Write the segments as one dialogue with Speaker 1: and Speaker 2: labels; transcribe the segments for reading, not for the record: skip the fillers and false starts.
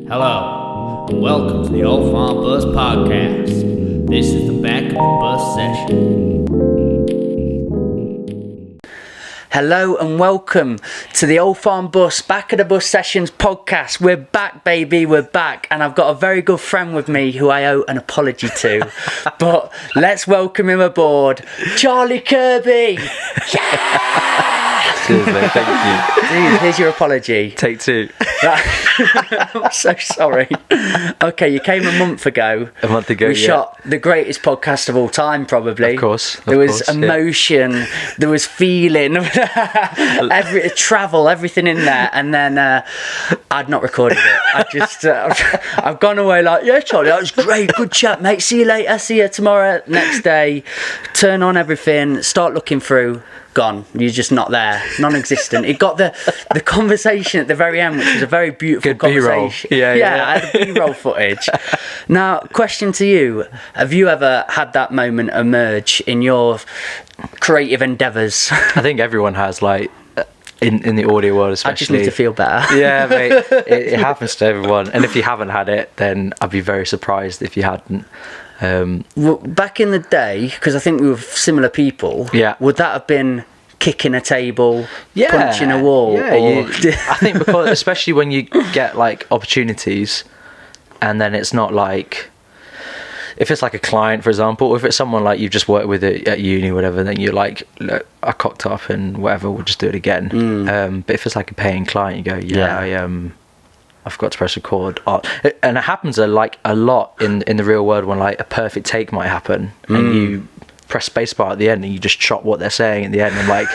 Speaker 1: Hello, and welcome to the Old Farm Bus Podcast. This is the back of the bus session.
Speaker 2: Hello and welcome to the Old Farm Bus Back of the Bus Sessions podcast. We're back, baby, we're back. And I've got a very good friend with me who I owe an apology to. But let's welcome him aboard, Charlie Kirby. Yeah!
Speaker 3: Cheers, mate. Thank you.
Speaker 2: Dude, here's your apology.
Speaker 3: Take two.
Speaker 2: I'm so sorry. Okay, you came a month ago.
Speaker 3: A month ago,
Speaker 2: We shot the greatest podcast of all time, probably.
Speaker 3: Of course.
Speaker 2: There was emotion, there was feeling, travel, everything in there. And then I'd not recorded it. I just, I've gone away like, yeah, Charlie, that was great. Good chat, mate. See you later. See you tomorrow. Next day, turn on everything, start looking through. Gone. You're just not there. Non-existent. It got the conversation at the very end, which was a very beautiful
Speaker 3: Good B-roll.
Speaker 2: conversation.
Speaker 3: Yeah.
Speaker 2: I had the B-roll footage. Now, question to you: have you ever had that moment emerge in your creative endeavours?
Speaker 3: I think everyone has, like, in the audio world especially.
Speaker 2: I just need to feel better.
Speaker 3: Yeah, mate. It happens to everyone. And if you haven't had it, then I'd be very surprised if you hadn't.
Speaker 2: Well, back in the day, because I think we were similar people, would that have been kicking a table, punching a wall?
Speaker 3: Yeah, I think because, especially when you get, like, opportunities, and then it's not like, if it's like a client, for example, or if it's someone like you've just worked with at uni or whatever, then you're like, look, I cocked up and whatever, we'll just do it again. But if it's like a paying client, you go, I forgot to press record. And it happens a lot in the real world when, like, a perfect take might happen and you press spacebar at the end and you just chop what they're saying at the end and, like,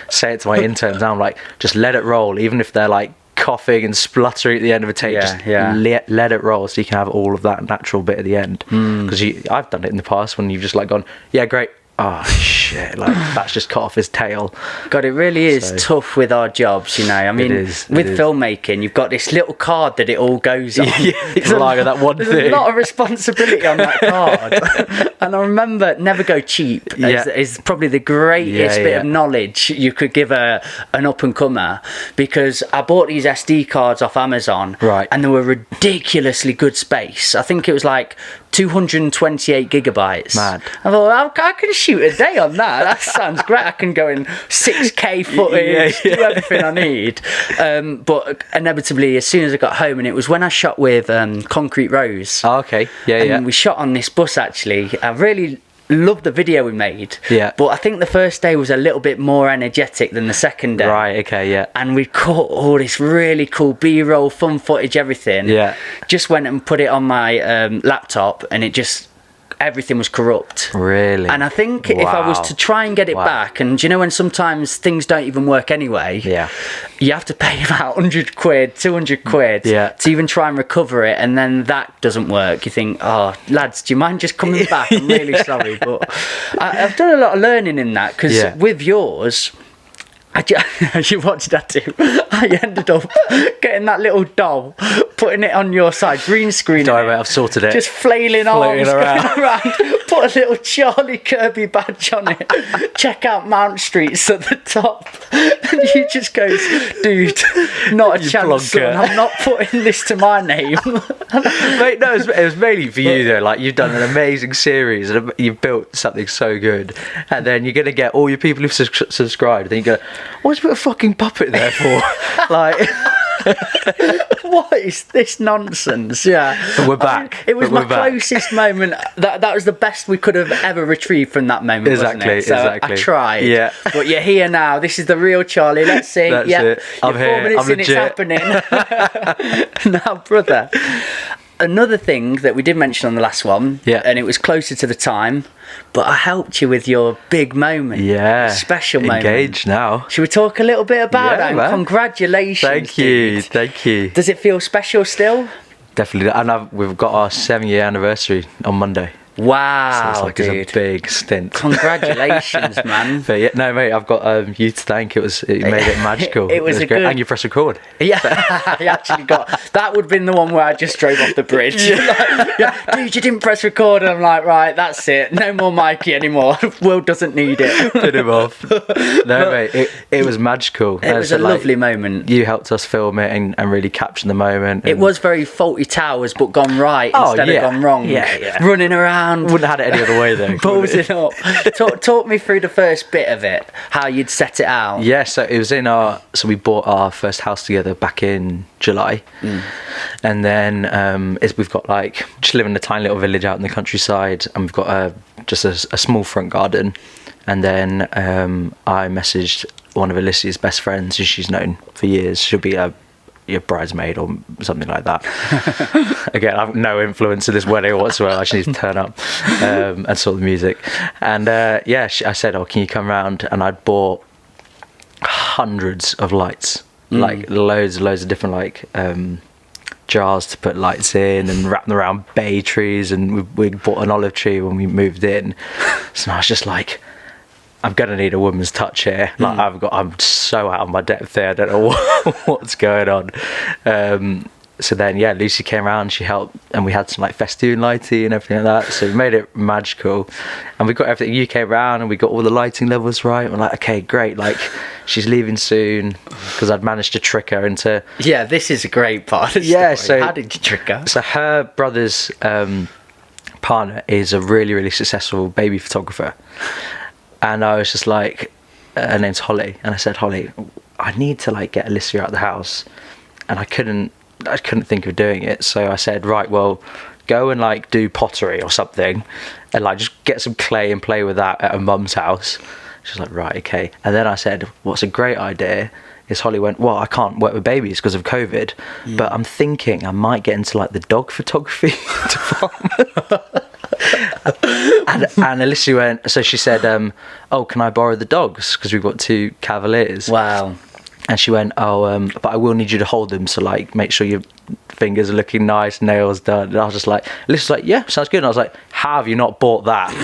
Speaker 3: say it to my interns. Now I'm like, just let it roll, even if they're, like, coughing and spluttering at the end of a take. Let it roll so you can have all of that natural bit at the end. Because I've done it in the past when you've just, like, gone, yeah, great. Oh shit, like, that's just cut off his tail.
Speaker 2: God, it really is tough with our jobs, you know. I mean, with filmmaking, you've got this little card that it all goes on.
Speaker 3: It's like that one thing.
Speaker 2: There's a lot of responsibility on that card. And I remember never go cheap is probably the greatest bit of knowledge you could give an up-and-comer, because I bought these SD cards off Amazon, and they were ridiculously good space. I think it was like 228 gigabytes.
Speaker 3: Mad.
Speaker 2: I thought, I can shoot a day on that. That sounds great. I can go in 6K footage, do everything I need. But inevitably, as soon as I got home, and it was when I shot with Concrete Rose.
Speaker 3: Oh, okay.
Speaker 2: And we shot on this bus, actually. I really loved the video we made. But I think the first day was a little bit more energetic than the second day.
Speaker 3: Right, okay,
Speaker 2: And we caught all this really cool B-roll, fun footage, everything. Just went and put it on my laptop, and everything was corrupt.
Speaker 3: Really?
Speaker 2: And I think if I was to try and get it back, and do you know when sometimes things don't even work anyway? You have to pay about 100 quid, 200 quid to even try and recover it, and then that doesn't work. You think, oh, lads, do you mind just coming back? I'm really sorry. But I've done a lot of learning in that, because with yours, what did I do? I ended up getting that little doll, putting it on your side, green screen.
Speaker 3: Don't worry, mate, I've sorted it.
Speaker 2: Just flailing arms around. Put a little Charlie Kirby badge on it. Check out Mount Street's at the top. And you just go, dude, not a chance, son. I'm not putting this to my name.
Speaker 3: Mate, no, it was mainly for you, though. Like, you've done an amazing series and you've built something so good. And then you're going to get all your people who've subscribed. Then you go, what's a bit of fucking puppet there for? Like,
Speaker 2: what is this nonsense?
Speaker 3: We're back.
Speaker 2: It was my closest moment. That was the best we could have ever retrieved from that moment. Wasn't it? So I tried. But you're here now. This is the real Charlie. Let's see.
Speaker 3: That's it. I'm
Speaker 2: you're
Speaker 3: here.
Speaker 2: 4 minutes
Speaker 3: I'm
Speaker 2: in,
Speaker 3: legit.
Speaker 2: It's happening. Now, brother. Another thing that we did mention on the last one, and it was closer to the time, but I helped you with your big moment. Special moment.
Speaker 3: Engaged now.
Speaker 2: Should we talk a little bit about that?
Speaker 3: Man.
Speaker 2: Congratulations.
Speaker 3: Thank you.
Speaker 2: Does it feel special still?
Speaker 3: Definitely. And we've got our 7-year anniversary on Monday.
Speaker 2: Wow,
Speaker 3: so it's
Speaker 2: dude.
Speaker 3: It's a big stint.
Speaker 2: Congratulations, man.
Speaker 3: But yeah, no, mate, I've got you to thank. It made it magical.
Speaker 2: It was
Speaker 3: great.
Speaker 2: good...
Speaker 3: And you press record.
Speaker 2: Yeah, I actually got... That would have been the one where I just drove off the bridge. Dude, you didn't press record. And I'm like, right, that's it. No more Mikey anymore. Will doesn't need it.
Speaker 3: Put him off. No, mate, it was magical.
Speaker 2: It was a lovely moment.
Speaker 3: You helped us film it and really capture the moment.
Speaker 2: It was very Faulty Towers, but gone right instead of gone wrong.
Speaker 3: Yeah.
Speaker 2: Running around.
Speaker 3: Wouldn't have had it any other way though.
Speaker 2: Ballsing up. Talk me through the first bit of it, how you'd set it out.
Speaker 3: Yeah, so it was so we bought our first house together back in July. And then we've got just live in a tiny little village out in the countryside, and we've got just a small front garden. And then I messaged one of Alicia's best friends, who she's known for years. She'll be your bridesmaid or something like that. Again, I have no influence in this wedding whatsoever. I just need to turn up and sort the music. And I said, can you come round? And I'd bought hundreds of lights, loads of different jars to put lights in, and wrap them around bay trees. And we bought an olive tree when we moved in. So I was just like, I'm gonna need a woman's touch here. I'm so out of my depth here. I don't know what's going on. So then, Lucy came around. She helped, and we had some festoon lighting and everything like that. So we made it magical, and we got everything. You came around, and we got all the lighting levels right. We're like, okay, great. She's leaving soon, because I'd managed to trick her into. Yeah,
Speaker 2: this is a great part.
Speaker 3: So
Speaker 2: how did you trick her?
Speaker 3: So her brother's partner is a really, really successful baby photographer. And I was just like, her name's Holly, and I said, Holly, I need to get Alicia out of the house, and I couldn't think of doing it. So I said, right, well, go and do pottery or something, and just get some clay and play with that at her mum's house. She's like, right, okay. And then I said, what's a great idea is Holly went, well, I can't work with babies because of COVID, but I'm thinking I might get into the dog photography department. and Alicia went, so she said, can I borrow the dogs, because we've got 2 Cavaliers.
Speaker 2: Wow.
Speaker 3: And she went, but I will need you to hold them, so make sure your fingers are looking nice, nails done. And I was just like, Alicia's like, yeah, sounds good. And I was like, how have you not bought that?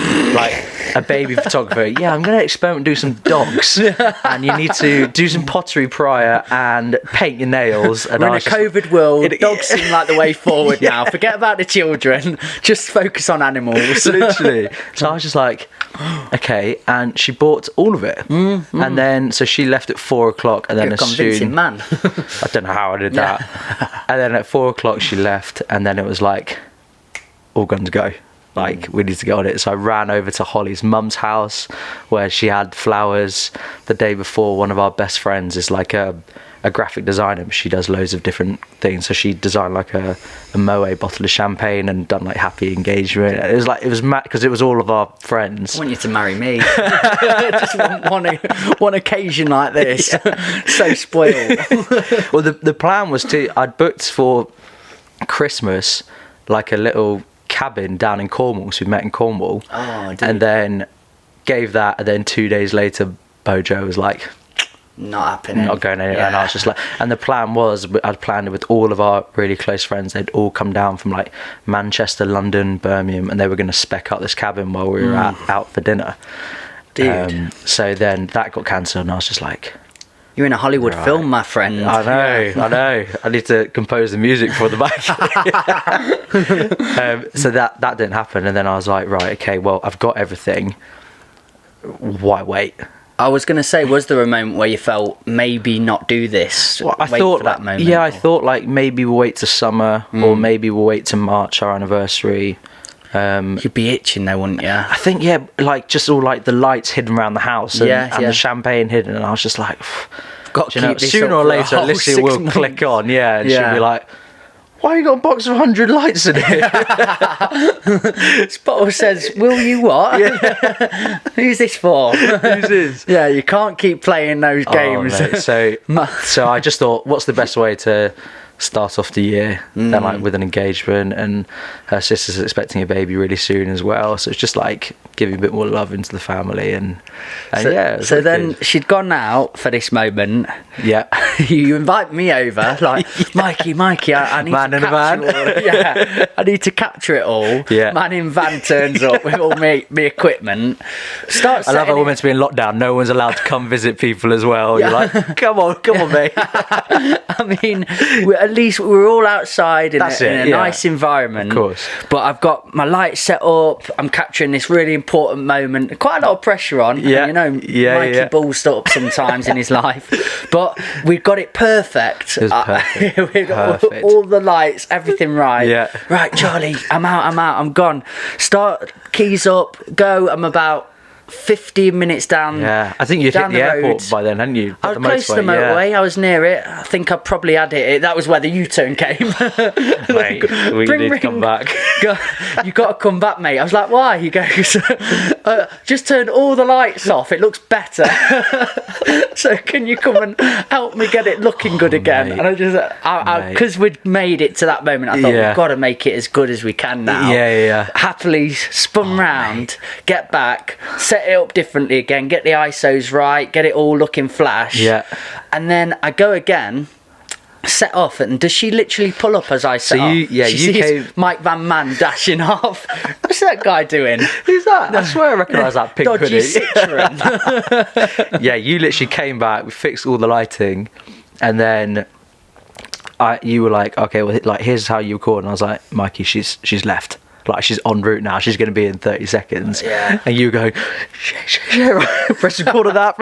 Speaker 3: A baby photographer. Yeah, I'm going to experiment and do some dogs, and you need to do some pottery prior and paint your nails. And
Speaker 2: we're in a COVID world. Dogs seem like the way forward now. Forget about the children. Just focus on animals.
Speaker 3: Literally. So I was just like, okay. And she bought all of it. And then, so she left at 4:00, and then
Speaker 2: You're a convincing man.
Speaker 3: I don't know how I did that. And then at 4:00 she left, and then it was all guns go. We need to get on it. So I ran over to Holly's mum's house, where she had flowers the day before. One of our best friends is a graphic designer, but she does loads of different things. So she designed a Moët bottle of champagne and done happy engagement. It was mad, because it was all of our friends.
Speaker 2: I want you to marry me. Just one occasion like this. Yeah. So spoiled.
Speaker 3: Well, the plan was I'd booked for Christmas a little cabin down in Cornwall, so we met in Cornwall. And then gave that, and then 2 days later Bojo was like,
Speaker 2: not happening,
Speaker 3: not going anywhere. And I was just and the plan was, I'd planned it with all of our really close friends. They'd all come down from Manchester, London, Birmingham, and they were going to spec up this cabin while we were out for dinner.
Speaker 2: Dude.
Speaker 3: So then that got cancelled, and I was just like,
Speaker 2: you're in a Hollywood film, my friend.
Speaker 3: I know. I need to compose the music for the back. So that didn't happen, and then I was like, right, okay, well, I've got everything. Why wait?
Speaker 2: I was going to say, was there a moment where you felt maybe not do this?
Speaker 3: Well, I thought that moment. Yeah, I thought maybe we'll wait to summer, or maybe we'll wait to March, our anniversary.
Speaker 2: You'd be itching though, wouldn't you?
Speaker 3: I think, just all the lights hidden around the house, and the champagne hidden, and I was just like,
Speaker 2: got to keep this
Speaker 3: sooner or later Alicia will click on, and she'll be like, why you got a box of 100 lights in here?
Speaker 2: Spottle says, will you what? Yeah. Who's this for?
Speaker 3: Who's this?
Speaker 2: Yeah, you can't keep playing those games.
Speaker 3: Mate. So I just thought, what's the best way to start off the year, then like with an engagement, and her sister's expecting a baby really soon as well. So it's just like giving a bit more love into the family, and
Speaker 2: so,
Speaker 3: yeah.
Speaker 2: So then she'd gone out for this moment.
Speaker 3: Yeah.
Speaker 2: You invite me over, like Mikey, I need
Speaker 3: man
Speaker 2: to
Speaker 3: in a van.
Speaker 2: Yeah, I need to capture it all.
Speaker 3: Yeah.
Speaker 2: Man in van turns up with all me equipment.
Speaker 3: I love how we're meant to be in lockdown. No one's allowed to come visit people as well. Yeah. You're like, come on, mate.
Speaker 2: I mean, at least we're all outside in a nice environment.
Speaker 3: Of course.
Speaker 2: But I've got my lights set up. I'm capturing this really important moment. Quite a lot of pressure on.
Speaker 3: Yeah.
Speaker 2: And, Mikey balls up sometimes in his life. But we got it perfect.
Speaker 3: It was perfect.
Speaker 2: We got all the lights, everything right.
Speaker 3: Yeah.
Speaker 2: Right, Charlie, I'm out, I'm gone. Start, keys up, go. I'm about 15 minutes down.
Speaker 3: Yeah, I think you'd hit the airport by then, hadn't you?
Speaker 2: I was close to the motorway. I was near it. I think I probably had it. That was where the U-turn came.
Speaker 3: Mate, we need to come back.
Speaker 2: You got to come back, mate. I was like, why? He goes, just turn all the lights off. It looks better. So can you come and help me get it looking good again?
Speaker 3: Mate.
Speaker 2: And I just, because we'd made it to that moment, I thought we've got to make it as good as we can now.
Speaker 3: Yeah.
Speaker 2: Happily spun round, get back, set it up differently again, get the ISOs right, get it all looking flash.
Speaker 3: Yeah.
Speaker 2: And then I go again, set off, and does she literally pull up as I set off? She sees Mike Van Man dashing off. What's that guy doing?
Speaker 3: Who's that? I swear I recognise that pink
Speaker 2: Dodgy
Speaker 3: hoodie.
Speaker 2: Citroen.
Speaker 3: Yeah, you literally came back, we fixed all the lighting, and then you were like, okay, well, like, here's how you record. And I was like, Mikey, she's left. Like, she's en route now. She's going to be in 30 seconds.
Speaker 2: Yeah.
Speaker 3: And you go, shit, right. press record of that.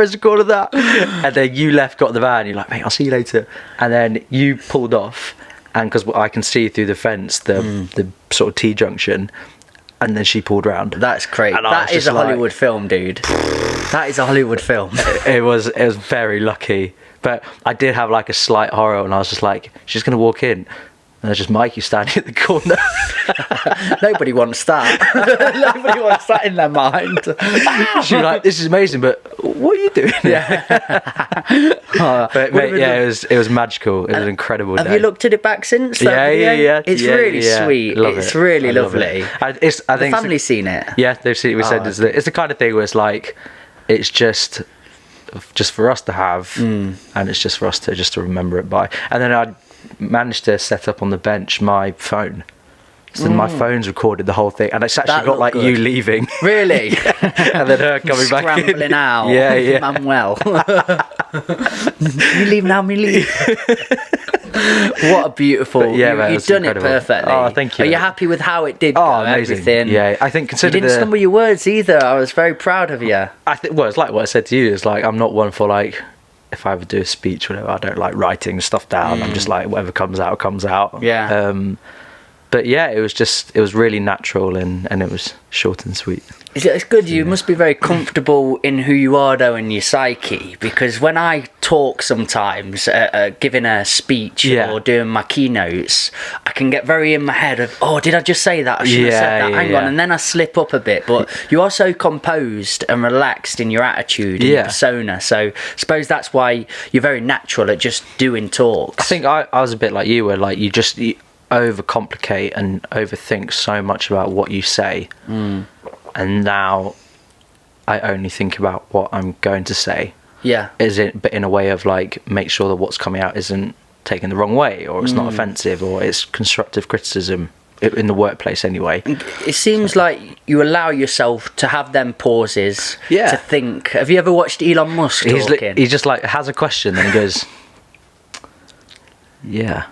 Speaker 3: And then you left, got the van. You're like, mate, I'll see you later. And then you pulled off. And because I can see through the fence, the sort of T-junction. And then she pulled round.
Speaker 2: That's crazy. That is a Hollywood film, dude. That is a Hollywood film.
Speaker 3: It was very lucky. But I did have like a slight horror. And I was just like, she's going to walk in. And there's just Mikey standing at the corner.
Speaker 2: Nobody wants that. Nobody wants that in their mind.
Speaker 3: She's like, this is amazing, but what are you doing? But mate, it was magical. It was an incredible day.
Speaker 2: Have you looked at it back since?
Speaker 3: Yeah.
Speaker 2: It's really sweet. It's really lovely.
Speaker 3: I think
Speaker 2: the family's seen it.
Speaker 3: Yeah, they've seen it. We said it's the kind of thing where it's like, it's just for us to have, and it's just for us to remember it by. And then I managed to set up on the bench my phone, so my phone's recorded the whole thing, and it's actually got like good. You leaving,
Speaker 2: really.
Speaker 3: And then her coming back in,
Speaker 2: scrambling out.
Speaker 3: Yeah.
Speaker 2: Manuel. You leave now, me leave. What a beautiful. You've done
Speaker 3: incredible.
Speaker 2: It perfectly.
Speaker 3: Oh, thank you.
Speaker 2: Are you happy with how it did?
Speaker 3: Amazing.
Speaker 2: Everything?
Speaker 3: Yeah, I think
Speaker 2: you didn't stumble your words either. I was very proud of you.
Speaker 3: I think it's like what I said to you. It's like, I'm not one for like, if I ever do a speech, whatever, I don't like writing stuff down. I'm just like, whatever comes out.
Speaker 2: Yeah.
Speaker 3: But yeah, it was really natural, and it was short and sweet.
Speaker 2: It's good. You must be very comfortable in who you are, though, in your psyche. Because when I talk sometimes, giving a speech or doing my keynotes, I can get very in my head of, did I just say that? I should have said that. Hang on. And then I slip up a bit. But you are so composed and relaxed in your attitude and your persona. So I suppose that's why you're very natural at just doing talks.
Speaker 3: I think I was a bit like you, where like you overcomplicate and overthink so much about what you say. And now I only think about what I'm going to say. Yeah. But in a way of like, make sure that what's coming out isn't taken the wrong way, or it's not offensive, or it's constructive criticism in the workplace anyway.
Speaker 2: It seems like you allow yourself to have them pauses to think. Have you ever watched Elon Musk talking?
Speaker 3: He just like has a question and he goes, yeah.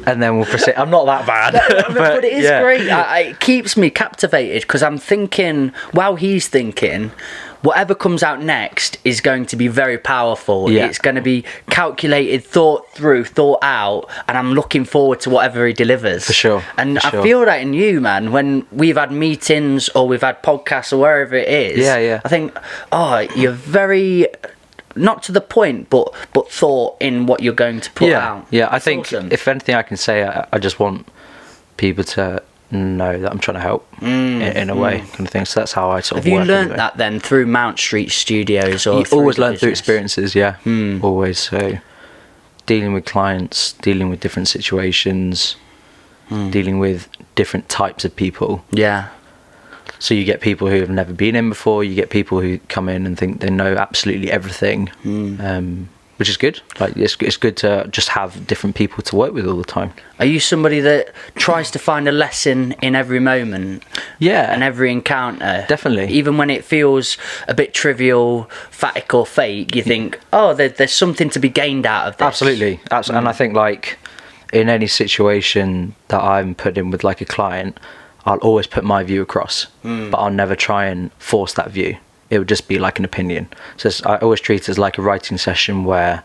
Speaker 3: And then we'll proceed. I'm not that bad.
Speaker 2: but it is great. It keeps me captivated, because I'm thinking, while he's thinking, whatever comes out next is going to be very powerful. It's going to be calculated, thought through, thought out, and I'm looking forward to whatever he delivers.
Speaker 3: For sure.
Speaker 2: And I feel that in you, man, when we've had meetings or we've had podcasts or wherever it is. I think, you're very... not to the point, but thought in what you're going to put out.
Speaker 3: I think awesome. If anything I can say, I just want people to know that I'm trying to help in a way, kind of thing. So that's how I sort of work. Have you learnt
Speaker 2: that then through Mount Street Studios? Or
Speaker 3: you always learn through experiences, always. So dealing with clients, dealing with different situations, dealing with different types of people.
Speaker 2: Yeah.
Speaker 3: So you get people who have never been in before. You get people who come in and think they know absolutely everything, which is good. Like it's good to just have different people to work with all the time.
Speaker 2: Are you somebody that tries to find a lesson in every moment?
Speaker 3: Yeah.
Speaker 2: And every encounter?
Speaker 3: Definitely.
Speaker 2: Even when it feels a bit trivial, phatic or fake, you think, oh, there's something to be gained out of this.
Speaker 3: Absolutely. And I think like in any situation that I'm put in with like a client, I'll always put my view across, but I'll never try and force that view. It would just be like an opinion. So I always treat it as like a writing session where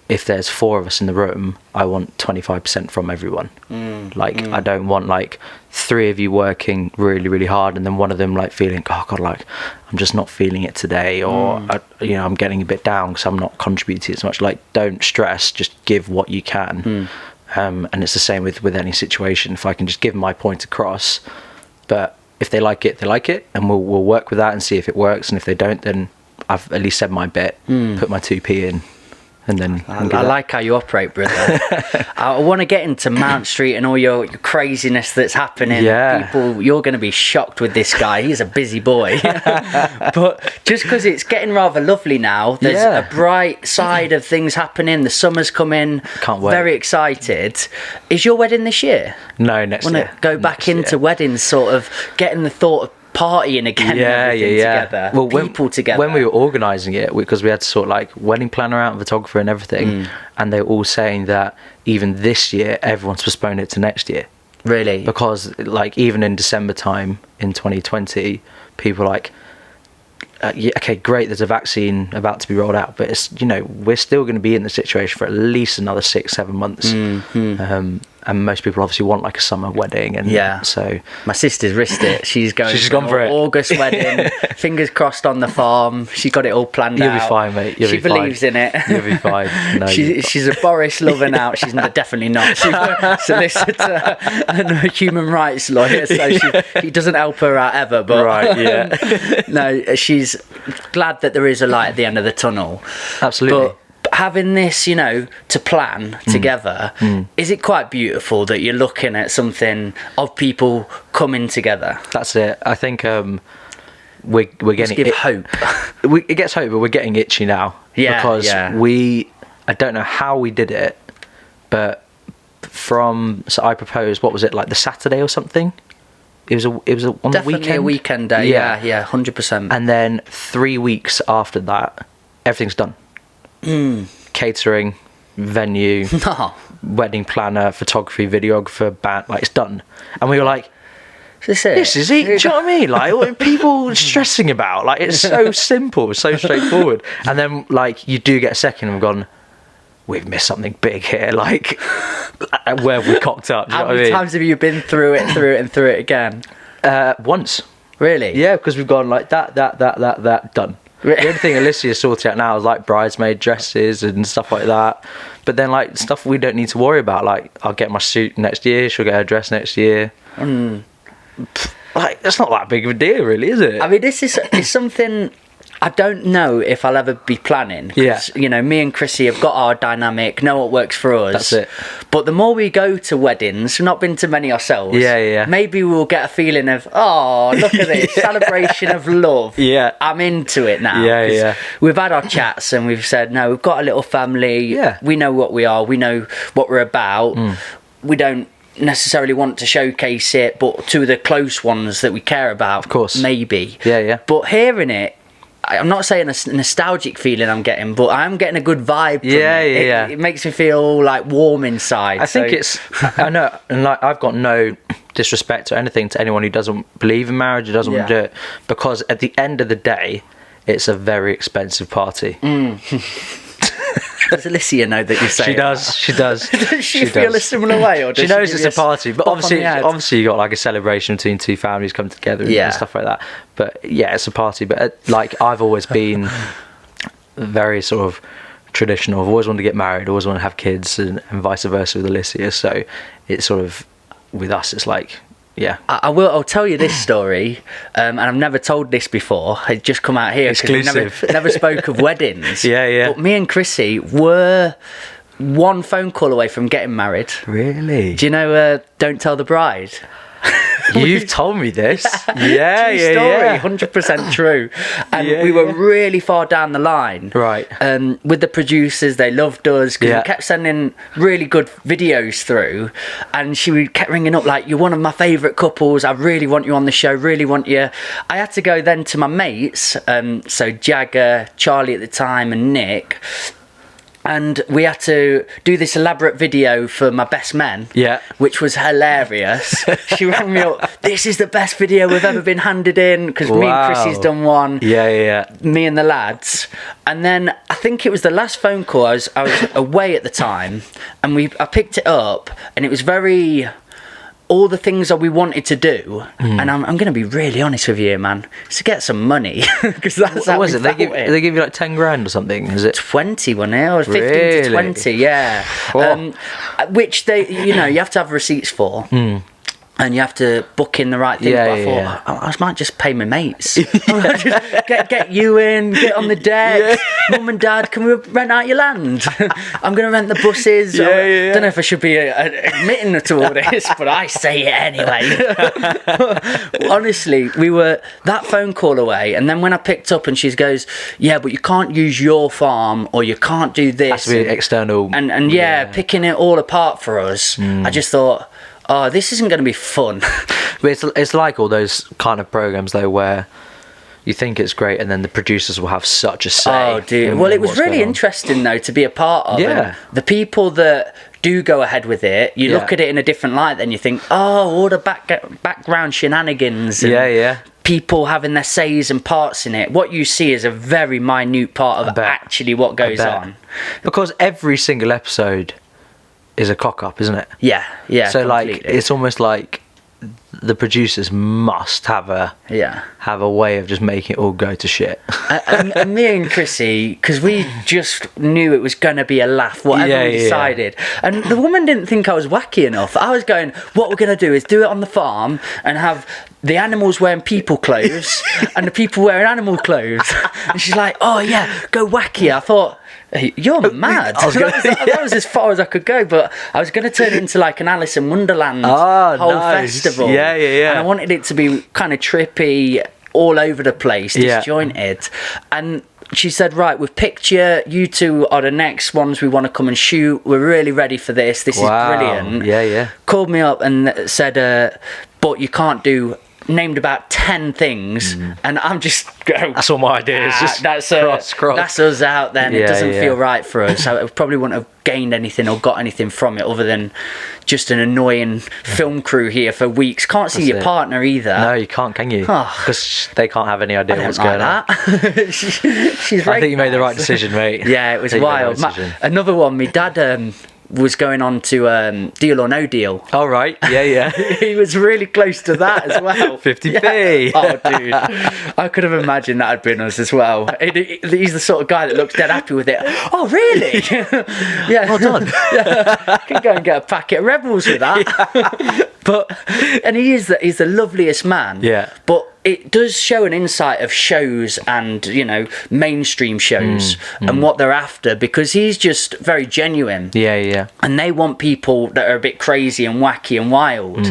Speaker 3: if there's 4 of us in the room, I want 25% from everyone. I don't want like 3 of you working really, really hard and then one of them like feeling, oh God, like I'm just not feeling it today, or I'm getting a bit down because I'm not contributing as much. Like, don't stress, just give what you can. And it's the same with any situation. If I can just give my point across, but if they like it, they like it, and we'll work with that and see if it works. And if they don't, then I've at least said my bit, put my 2p in, and then
Speaker 2: I like how you operate, brother. I want to get into Mount Street and all your craziness that's happening.
Speaker 3: Yeah.
Speaker 2: People, you're going to be shocked with this guy. He's a busy boy. But just because it's getting rather lovely now, there's a bright side of things happening. The summer's coming.
Speaker 3: Can't wait.
Speaker 2: Very excited. Is your wedding this year?
Speaker 3: No, next year.
Speaker 2: Want to go back into weddings, sort of getting the thought of partying again, together, well, people together.
Speaker 3: When we were organising it, because we had to sort like wedding planner out and photographer and everything, and they were all saying that even this year everyone's postponed it to next year.
Speaker 2: Really?
Speaker 3: Because like even in December time in 2020, people were like, okay, great, there's a vaccine about to be rolled out, but it's, we're still going to be in the situation for at least another 6-7 months. And most people obviously want like a summer wedding, and so
Speaker 2: my sister's risked it. She's gone for it. August wedding. Fingers crossed on the farm. She got it all planned out.
Speaker 3: You'll be fine, mate.
Speaker 2: She believes in it.
Speaker 3: You'll be fine. No,
Speaker 2: she's a Boris lover now. She's definitely not. She's a solicitor and a human rights lawyer, so he doesn't help her out ever. But
Speaker 3: right, yeah.
Speaker 2: No, she's glad that there is a light at the end of the tunnel.
Speaker 3: Absolutely.
Speaker 2: But having this, to plan together, is it quite beautiful that you're looking at something of people coming together?
Speaker 3: That's it. I think we're getting
Speaker 2: hope.
Speaker 3: It gets hope, but we're getting itchy now.
Speaker 2: Yeah,
Speaker 3: because I don't know how we did it, but so I proposed, what was it, like the Saturday or something? It was on
Speaker 2: Definitely
Speaker 3: the weekend.
Speaker 2: A weekend day. Yeah, 100%.
Speaker 3: And then 3 weeks after that, everything's done. Catering, venue, wedding planner, photography, videographer, band, like it's done. And we were like, this is it. Do you know what I mean? Like, what are people stressing about? Like, it's so simple, so straightforward. And then like you do get a second and we've gone, we've missed something big here. Like, where have we cocked up? Do you know what I mean?
Speaker 2: How many times have you been through it again?
Speaker 3: Once.
Speaker 2: Really?
Speaker 3: Yeah, because we've gone like that, done. The only thing Alicia's sorting out now is like bridesmaid dresses and stuff like that. But then like stuff we don't need to worry about. Like, I'll get my suit next year, she'll get her dress next year. Like, it's not that big of a deal, really, is it?
Speaker 2: I mean, this is something I don't know if I'll ever be planning.
Speaker 3: Yeah.
Speaker 2: Me and Chrissy have got our dynamic, know what works for us.
Speaker 3: That's it.
Speaker 2: But the more we go to weddings, we've not been to many ourselves.
Speaker 3: Yeah.
Speaker 2: Maybe we'll get a feeling of, oh, look at this, celebration of love.
Speaker 3: Yeah.
Speaker 2: I'm into it now.
Speaker 3: Yeah.
Speaker 2: We've had our chats and we've said, no, we've got a little family.
Speaker 3: Yeah.
Speaker 2: We know what we are. We know what we're about. We don't necessarily want to showcase it, but to the close ones that we care about,
Speaker 3: of course,
Speaker 2: maybe.
Speaker 3: Yeah.
Speaker 2: But hearing it, I'm not saying a nostalgic feeling I'm getting, but I'm getting a good vibe from it. It makes me feel like warm inside.
Speaker 3: I think I know, and like I've got no disrespect or anything to anyone who doesn't believe in marriage or doesn't want to do it, because at the end of the day, it's a very expensive party.
Speaker 2: Does Alicia know that you say
Speaker 3: She does.
Speaker 2: Does she feel a similar way? Or does
Speaker 3: she knows it's a party, but obviously you got like a celebration between two families come together and stuff like that. But yeah, it's a party. But like I've always been very sort of traditional. I've always wanted to get married, always want to have kids, and vice versa with Alicia. So it's sort of, with us, it's like, yeah.
Speaker 2: I'll tell you this story, and I've never told this before. It's just come out here because we never spoke of weddings.
Speaker 3: Yeah.
Speaker 2: But me and Chrissy were one phone call away from getting married.
Speaker 3: Really?
Speaker 2: Do you know Don't Tell the Bride?
Speaker 3: You've told me this.
Speaker 2: True story, 100% true. And we were really far down the line.
Speaker 3: Right.
Speaker 2: With the producers, they loved us because we kept sending really good videos through, and she kept ringing up like, "You're one of my favourite couples. I really want you on the show. Really want you." I had to go then to my mates, so Jagger, Charlie at the time, and Nick. And we had to do this elaborate video for my best men, which was hilarious. She rang me up, "This is the best video we've ever been handed in," because me and Chrissy's done one. Me and the lads. And then I think it was the last phone call. I was away at the time, and I picked it up, and it was very... all the things that we wanted to do, and I'm going to be really honest with you, man, to get some money, because that's how was it. They
Speaker 3: give you like 10 grand or something, is it?
Speaker 2: 20, wasn't it? Or 15 to 20, yeah. Which they, you have to have receipts for. And you have to book in the right thing. But I thought, I might just pay my mates. Just get you in, get on the deck. Mum and Dad, can we rent out your land? I'm going to rent the buses. I don't know if I should be admitting to all this, but I say it anyway. Honestly, we were that phone call away. And then when I picked up and she goes, "Yeah, but you can't use your farm, or you can't do this."
Speaker 3: Has to be external.
Speaker 2: And picking it all apart for us. I just thought... oh, this isn't going to be fun.
Speaker 3: But it's like all those kind of programs though, where you think it's great, and then the producers will have such a say.
Speaker 2: Oh, dude. Well, it was really interesting though to be a part of.
Speaker 3: Yeah.
Speaker 2: The people that do go ahead with it, you look at it in a different light. Then you think, oh, all the background shenanigans. And people having their says and parts in it. What you see is a very minute part of actually what goes on.
Speaker 3: Because every single episode is a cock up, isn't it?
Speaker 2: Yeah.
Speaker 3: So
Speaker 2: completely.
Speaker 3: like, it's almost like the producers must have a way of just making it all go to shit.
Speaker 2: and me and Chrissy, because we just knew it was going to be a laugh, whatever we decided. And the woman didn't think I was wacky enough. I was going, what we're going to do is do it on the farm and have the animals wearing people clothes and the people wearing animal clothes. And she's like, "Oh yeah, go wacky." I thought, "Hey, you're mad." That was as far as I could go, but I was going to turn it into like an Alice in Wonderland whole festival. And I wanted it to be kind of trippy, all over the place, disjointed. And she said, "Right, we've picked you. You two are the next ones we want to come and shoot. We're really ready for this. This is brilliant." Called me up and said, "But you can't do..." Named about 10 things, and I'm just going,
Speaker 3: that's all my idea is. Just that's
Speaker 2: us out then. It doesn't feel right for us. I probably wouldn't have gained anything or got anything from it other than just an annoying film crew here for weeks. Can't see your partner either.
Speaker 3: No, you can't, can you? Because they can't have any idea what's going on.
Speaker 2: She's
Speaker 3: I think you made the right decision, mate.
Speaker 2: Yeah, it was wild. Another one, my dad was going on to Deal or No Deal.
Speaker 3: Oh, right. Yeah.
Speaker 2: He was really close to that as well.
Speaker 3: 50p.
Speaker 2: Oh, dude. I could have imagined that had been us as well. He's the sort of guy that looks dead happy with it. Oh, really?
Speaker 3: Well done.
Speaker 2: Can go and get a packet of Rebels with that. And he's the loveliest man.
Speaker 3: Yeah.
Speaker 2: But it does show an insight of shows and, mainstream shows and what they're after, because he's just very genuine.
Speaker 3: Yeah.
Speaker 2: And they want people that are a bit crazy and wacky and wild.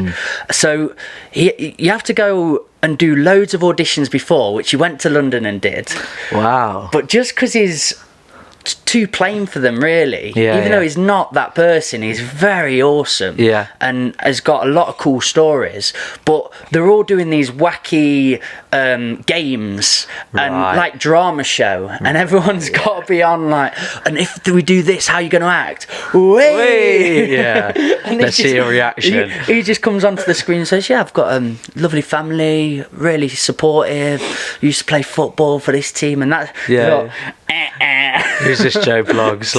Speaker 2: So you have to go and do loads of auditions before, which he went to London and did.
Speaker 3: Wow.
Speaker 2: But just because he's too plain for them, really. Even though he's not that person, he's very awesome. And has got a lot of cool stories. But they're all doing these wacky games and like drama show, and everyone's got to be on like, and if we do this, how are you going to act?
Speaker 3: Let's see your reaction.
Speaker 2: He just comes onto the screen and says, "Yeah, I've got a lovely family, really supportive, used to play football for this team," and that.
Speaker 3: Who's this Joe Blogs?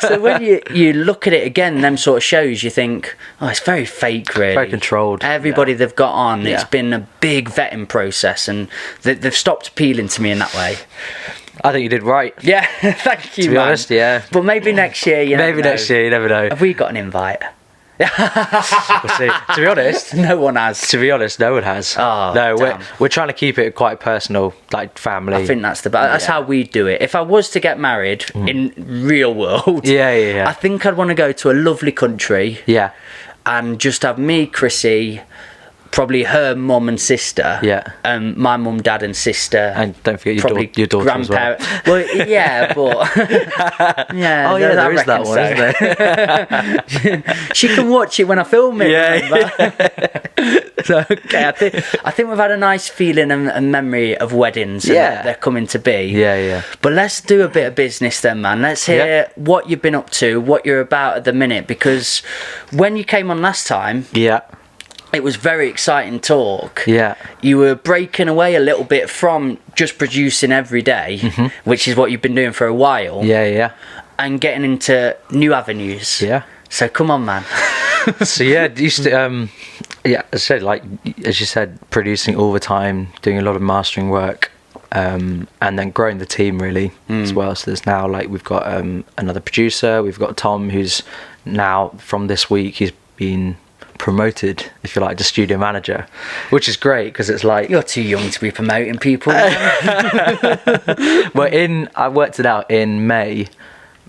Speaker 2: So when you look at it again, them sort of shows, you think, oh, it's very fake, really.
Speaker 3: Very controlled.
Speaker 2: Everybody they've got on, it's been a big vetting process, and they've stopped appealing to me in that way.
Speaker 3: I think you did right.
Speaker 2: Yeah, thank you,
Speaker 3: to be honest,
Speaker 2: But maybe next year,
Speaker 3: next year, you never know.
Speaker 2: Have we got an invite?
Speaker 3: We'll see. To be honest,
Speaker 2: no one has.
Speaker 3: To be honest, no one has.
Speaker 2: Oh,
Speaker 3: no,
Speaker 2: damn.
Speaker 3: we're trying to keep it quite personal, like family.
Speaker 2: I think that's how we do it. If I was to get married in real world,
Speaker 3: yeah,
Speaker 2: I think I'd want to go to a lovely country.
Speaker 3: Yeah.
Speaker 2: And just have me, Chrissy, probably her mum and sister.
Speaker 3: Yeah.
Speaker 2: My mum, dad, and sister.
Speaker 3: And don't forget your daughter as well.
Speaker 2: Well, yeah, but yeah.
Speaker 3: Oh yeah, there is that one, isn't there?
Speaker 2: She can watch it when I film it.
Speaker 3: Yeah.
Speaker 2: So okay, I think we've had a nice feeling and memory of weddings. And they're coming to be.
Speaker 3: Yeah.
Speaker 2: But let's do a bit of business then, man. Let's hear what you've been up to, what you're about at the minute, because when you came on last time, it was very exciting talk.
Speaker 3: Yeah.
Speaker 2: You were breaking away a little bit from just producing every day, which is what you've been doing for a while.
Speaker 3: Yeah.
Speaker 2: And getting into new avenues.
Speaker 3: Yeah.
Speaker 2: So come on, man.
Speaker 3: So yeah, used to, as I said, like as you said, producing all the time, doing a lot of mastering work, and then growing the team really as well. So there's now like we've got another producer. We've got Tom, who's now from this week he's been promoted, if you like, to studio manager, which is great because it's like
Speaker 2: you're too young to be promoting people.
Speaker 3: Well, I worked it out in May.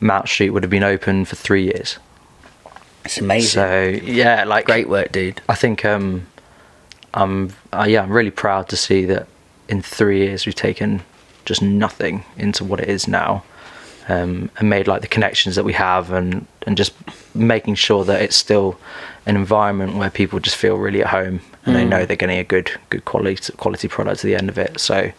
Speaker 3: Mount Street would have been open for 3 years.
Speaker 2: It's amazing.
Speaker 3: So yeah, like
Speaker 2: great work, dude.
Speaker 3: I think I'm really proud to see that in 3 years we've taken just nothing into what it is now, and made like the connections that we have, and just making sure that it's still an environment where people just feel really at home and they know they're getting a good quality product at the end of it. So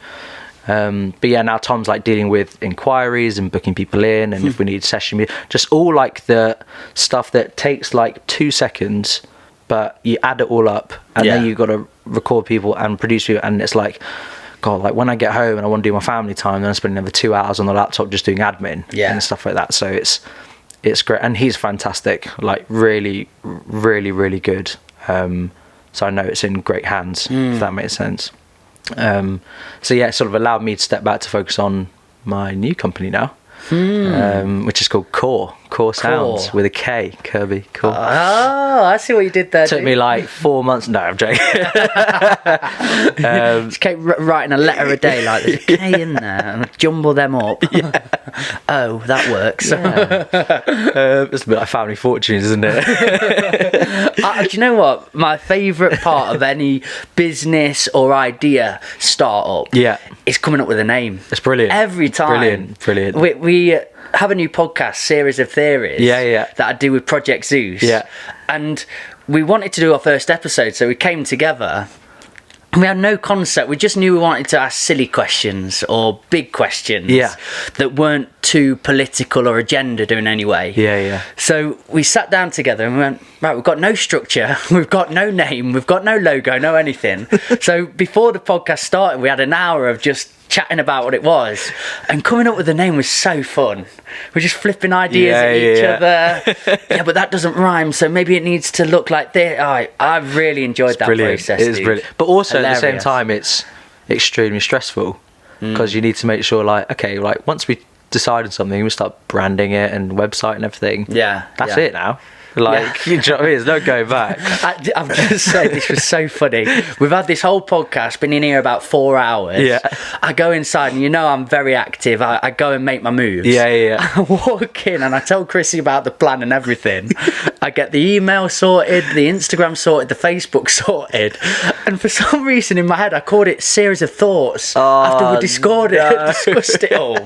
Speaker 3: but yeah, now Tom's like dealing with inquiries and booking people in, and if we need session music, just all like the stuff that takes like 2 seconds, but you add it all up and then you've got to record people and produce people, and it's like, God, like when I get home and I want to do my family time, then I spend another 2 hours on the laptop just doing admin and stuff like that. So it's great, and he's fantastic, like really good. So I know it's in great hands, if that makes sense. So yeah, it sort of allowed me to step back to focus on my new company now, which is called Core Sounds with a K. Kirby. Cool.
Speaker 2: Oh, I see what you did there.
Speaker 3: Took me like 4 months. No, I'm joking.
Speaker 2: Just kept writing a letter a day, like there's a K in there, and jumble them up. Oh, that works.
Speaker 3: It's a bit like Family Fortunes, isn't it?
Speaker 2: Do you know what? My favourite part of any business or idea startup is coming up with a name.
Speaker 3: It's brilliant.
Speaker 2: Every time.
Speaker 3: Brilliant.
Speaker 2: We have a new podcast, Series of Theories, that I do with Project Zeus. And we wanted to do our first episode, so we came together. We had no concept. We just knew we wanted to ask silly questions or big questions that weren't too political or agenda in any way. So we sat down together and we went, right, we've got no structure, we've got no name, we've got no logo, no anything. So before the podcast started, we had an hour of just chatting about what it was, and coming up with the name was so fun. We're just flipping ideas at each other. But that doesn't rhyme, so maybe it needs to look like this. I really enjoyed that process.
Speaker 3: It is brilliant, but also hilarious. At the same time it's extremely stressful because you need to make sure, like, okay, like once we decide on something, we start branding it and website and everything. That's it now. Like, you know what I mean? There's no going back.
Speaker 2: I've just said, this was so funny. We've had this whole podcast, been in here about 4 hours. I go inside, and you know I'm very active. I go and make my moves. I walk in and I tell Chrissy about the plan and everything. I get the email sorted, the Instagram sorted, the Facebook sorted. And for some reason in my head, I called it Series of Thoughts after we discussed it all.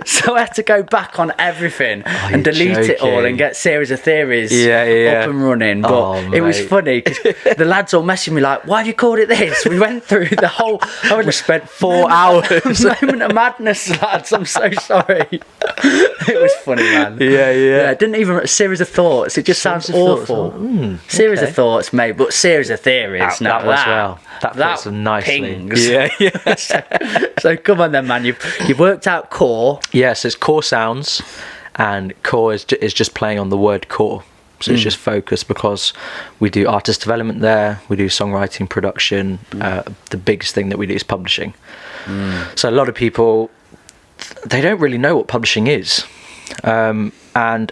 Speaker 2: So I had to go back on everything and delete it all and get Series of Theories up and running. But it was funny because the lads all messaging me like, why have you called it this? We went through the whole...
Speaker 3: We spent 4 hours.
Speaker 2: Moment of madness, lads. I'm so sorry. It was funny, man. It didn't even... Series of Thoughts. It just sounds awful. Series of Thoughts, mate, but Series of Theories.
Speaker 3: That was well. That fits nicely.
Speaker 2: Pings. So come on then, man. You've worked out Core.
Speaker 3: Yes, it's Core Sounds, and Core is just playing on the word core. So it's just focused because we do artist development there, we do songwriting, production. The biggest thing that we do is publishing. So a lot of people, they don't really know what publishing is, and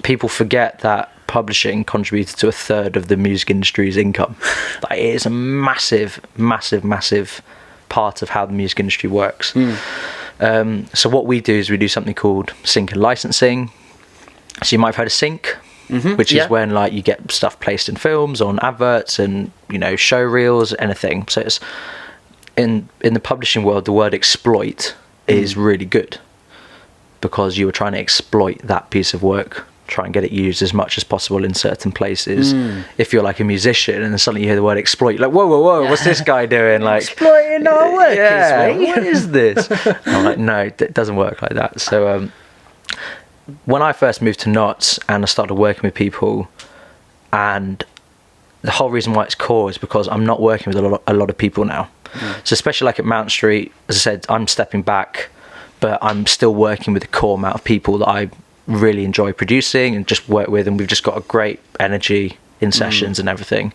Speaker 3: people forget that publishing contributed to 1/3 of the music industry's income. Like, it is a massive part of how the music industry works. So what we do is we do something called sync and licensing. So you might have heard of sync, which is when like you get stuff placed in films, on adverts, and show reels, anything. So it's in the publishing world, the word exploit is really good, because you were trying to exploit that piece of work, try and get it used as much as possible in certain places. If you're like a musician and then suddenly you hear the word exploit, you're like, whoa, what's this guy doing? Like,
Speaker 2: exploiting our work,
Speaker 3: what is this? And I'm like, no, it doesn't work like that. So when I first moved to Notts and I started working with people, and the whole reason why it's core is because I'm not working with a lot of people now. So especially like at Mount Street, as I said, I'm stepping back, but I'm still working with a core amount of people that I really enjoy producing and just work with, and we've just got a great energy in sessions and everything.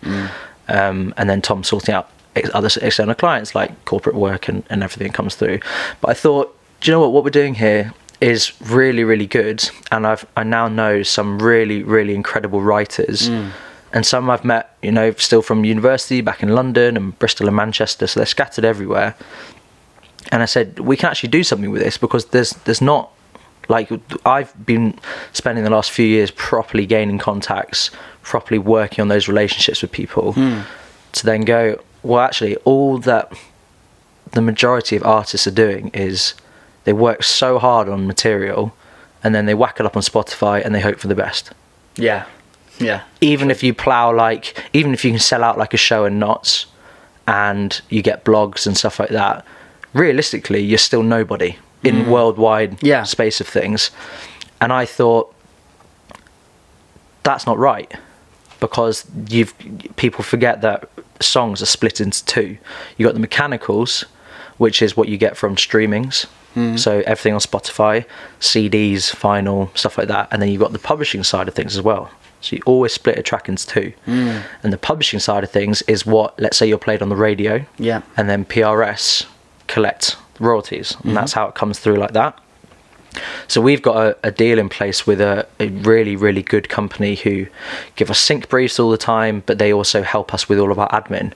Speaker 3: And then Tom's sorting out other external clients, like corporate work and everything comes through. But I thought, do you know what we're doing here is really, really good, and I now know some really, really incredible writers. And some I've met, still from university back in London and Bristol and Manchester, so they're scattered everywhere. And I said, we can actually do something with this, because there's not, like, I've been spending the last few years properly gaining contacts, properly working on those relationships with people, to then go, well, actually, all that the majority of artists are doing is they work so hard on material, and then they whack it up on Spotify and they hope for the best.
Speaker 2: Yeah.
Speaker 3: Even if you even if you can sell out like a show in Notts and you get blogs and stuff like that, realistically, you're still nobody in worldwide space of things. And I thought, that's not right, because people forget that songs are split into two. You got the mechanicals, which is what you get from streamings. So everything on Spotify, CDs, vinyl, stuff like that. And then you've got the publishing side of things as well. So you always split a track into two. And the publishing side of things is what, let's say you're played on the radio, and then PRS collect royalties, and that's how it comes through like that. So we've got a deal in place with a really, really good company who give us sync briefs all the time, but they also help us with all of our admin.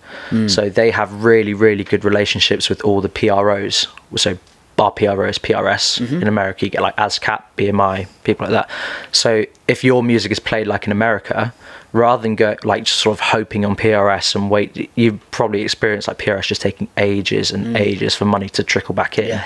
Speaker 3: So they have really, really good relationships with all the PROs. So bar PROs, PRS. In America, you get like ASCAP, BMI, people like that. So if your music is played like in America, rather than go like just sort of hoping on PRS and wait, you probably experience like PRS just taking ages and ages for money to trickle back in.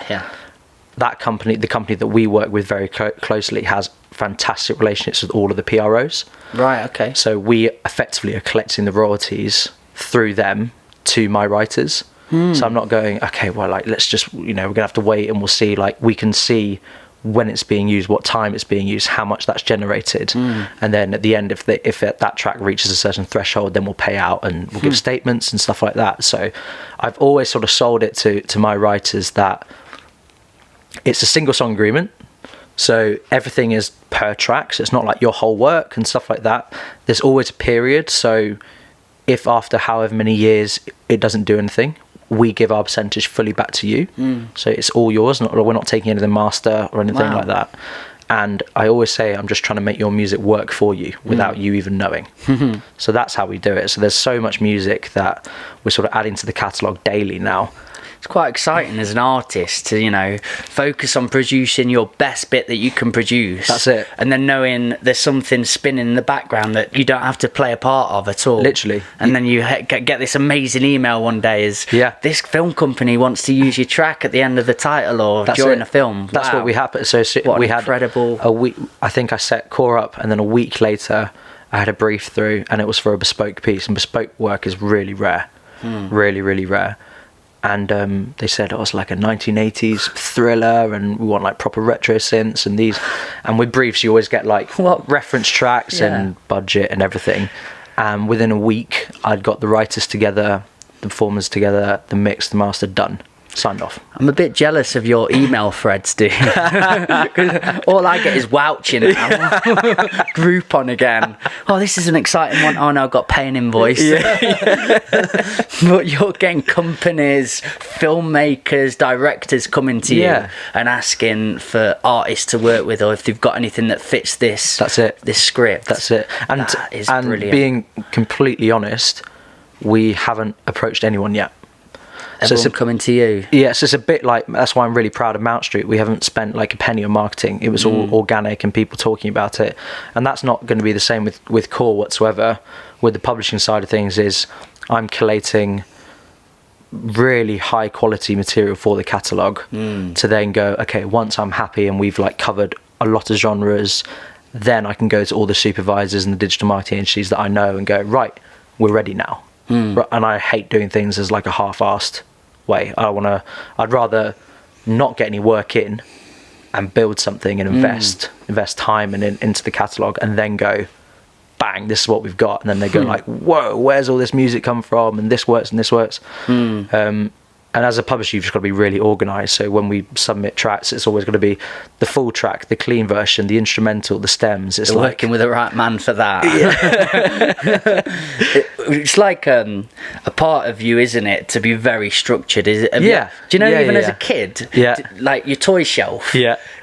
Speaker 3: That company, the company that we work with very closely, has fantastic relationships with all of the PROs. Right, okay. So we effectively are collecting the royalties through them to my writers. So I'm not going, okay, well, like, let's just, we're going to have to wait and we'll see, like, we can see when it's being used, what time it's being used, how much that's generated. And then at the end, if that track reaches a certain threshold, then we'll pay out and we'll give statements and stuff like that. So I've always sort of sold it to my writers that it's a single song agreement. So everything is per track. So it's not like your whole work and stuff like that. There's always a period. So if after however many years it doesn't do anything, we give our percentage fully back to you. So it's all yours. We're not taking anything master or anything like that. And I always say, I'm just trying to make your music work for you without you even knowing. So that's how we do it. So there's so much music that we're sort of adding to the catalogue daily now.
Speaker 2: It's quite exciting as an artist to, focus on producing your best bit that you can produce.
Speaker 3: That's it.
Speaker 2: And then knowing there's something spinning in the background that you don't have to play a part of at all.
Speaker 3: Literally.
Speaker 2: And then you get this amazing email one day this film company wants to use your track at the end of the title or during a film.
Speaker 3: That's what we had. So we had incredible a week. I think I set core up, and then a week later I had a brief through, and it was for a bespoke piece. And bespoke work is really rare. Really, really rare. And they said it was like a 1980s thriller, and we want like proper retro synths and these. And with briefs, you always get like reference tracks and budget and everything. And within a week, I'd got the writers together, the performers together, the mix, the master done. signed off.
Speaker 2: I'm a bit jealous of your email threads, dude. 'Cause all I get is wouching now. Groupon again. Oh, this is an exciting one. Oh no, I've got to pay an invoice. But you're getting companies, filmmakers, directors coming to you and asking for artists to work with, or if they've got anything that fits this.
Speaker 3: That's it.
Speaker 2: This script.
Speaker 3: That's it. And
Speaker 2: that is
Speaker 3: and
Speaker 2: brilliant.
Speaker 3: Being completely honest, we haven't approached anyone yet.
Speaker 2: Everyone coming to you.
Speaker 3: Yeah, so it's a bit like, that's why I'm really proud of Mount Street. We haven't spent like a penny on marketing. It was all organic and people talking about it. And that's not going to be the same with Core whatsoever. With the publishing side of things is I'm collating really high quality material for the catalogue to then go, okay, once I'm happy and we've like covered a lot of genres, then I can go to all the supervisors and the digital marketing agencies that I know and go, right, we're ready now. And I hate doing things as like a half-assed way. I'd rather not get any work in and build something and invest time and into the catalogue, and then go, bang, this is what we've got. And then they go like, whoa, where's all this music come from? And this works and this works. And as a publisher, you've just got to be really organised. So when we submit tracks, it's always got to be the full track, the clean version, the instrumental, the stems. It's
Speaker 2: You're
Speaker 3: like
Speaker 2: working with the right man for that. It's like a part of you, isn't it, to be very structured? Is it? Do you know, even as a kid, like your toy shelf.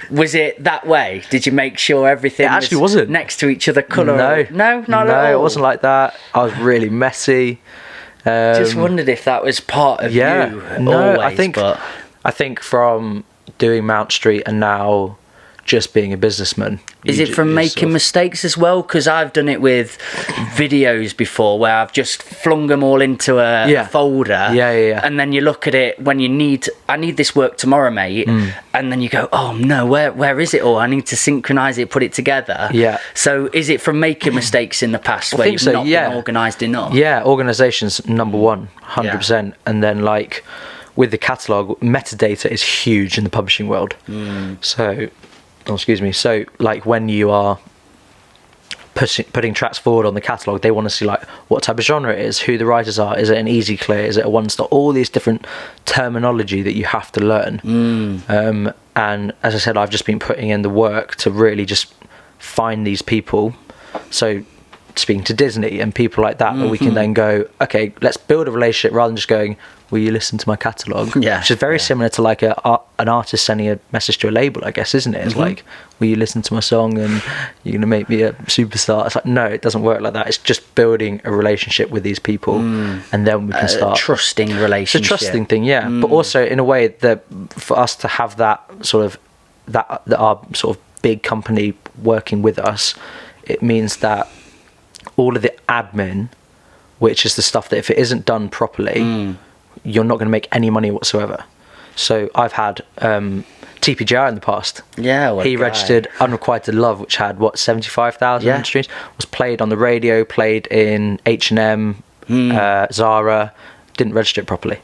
Speaker 2: Was it that way? Did you make sure everything
Speaker 3: actually wasn't
Speaker 2: next to each other colour? No, not at all.
Speaker 3: It wasn't like that. I was really messy.
Speaker 2: Just wondered if that was part of you.
Speaker 3: No,
Speaker 2: always,
Speaker 3: I think from doing Mount Street and now just being a businessman.
Speaker 2: Is it from making mistakes as well? Because I've done it with videos before where I've just flung them all into a folder. And then you look at it when I need this work tomorrow, mate. And then you go, oh no, where is it all? I need to synchronise it, put it together. So is it from making mistakes in the past where you've not been organised enough?
Speaker 3: Yeah, organisation's number one, 100%. And then like with the catalogue, metadata is huge in the publishing world. So like when you are putting tracks forward on the catalogue, they want to see like what type of genre it is, who the writers are, is it an easy clear, is it a one stop, all these different terminology that you have to learn. And as I said, I've just been putting in the work to really just find these people. So speaking to Disney and people like that, where we can then go, okay, let's build a relationship rather than just going, will you listen to my catalogue? Which is very similar to like an artist sending a message to a label, I guess, isn't it? It's like, will you listen to my song and you're going to make me a superstar? It's like, no, it doesn't work like that. It's just building a relationship with these people and then we can start.
Speaker 2: A trusting relationship.
Speaker 3: It's a trusting thing, but also in a way that for us to have that sort of, that our sort of big company working with us, it means that all of the admin, which is the stuff that if it isn't done properly, you're not going to make any money whatsoever. So I've had TPJR in the past. He registered Unrequited Love, which had 75,000 streams, was played on the radio, played in H&M, Zara, didn't register it properly.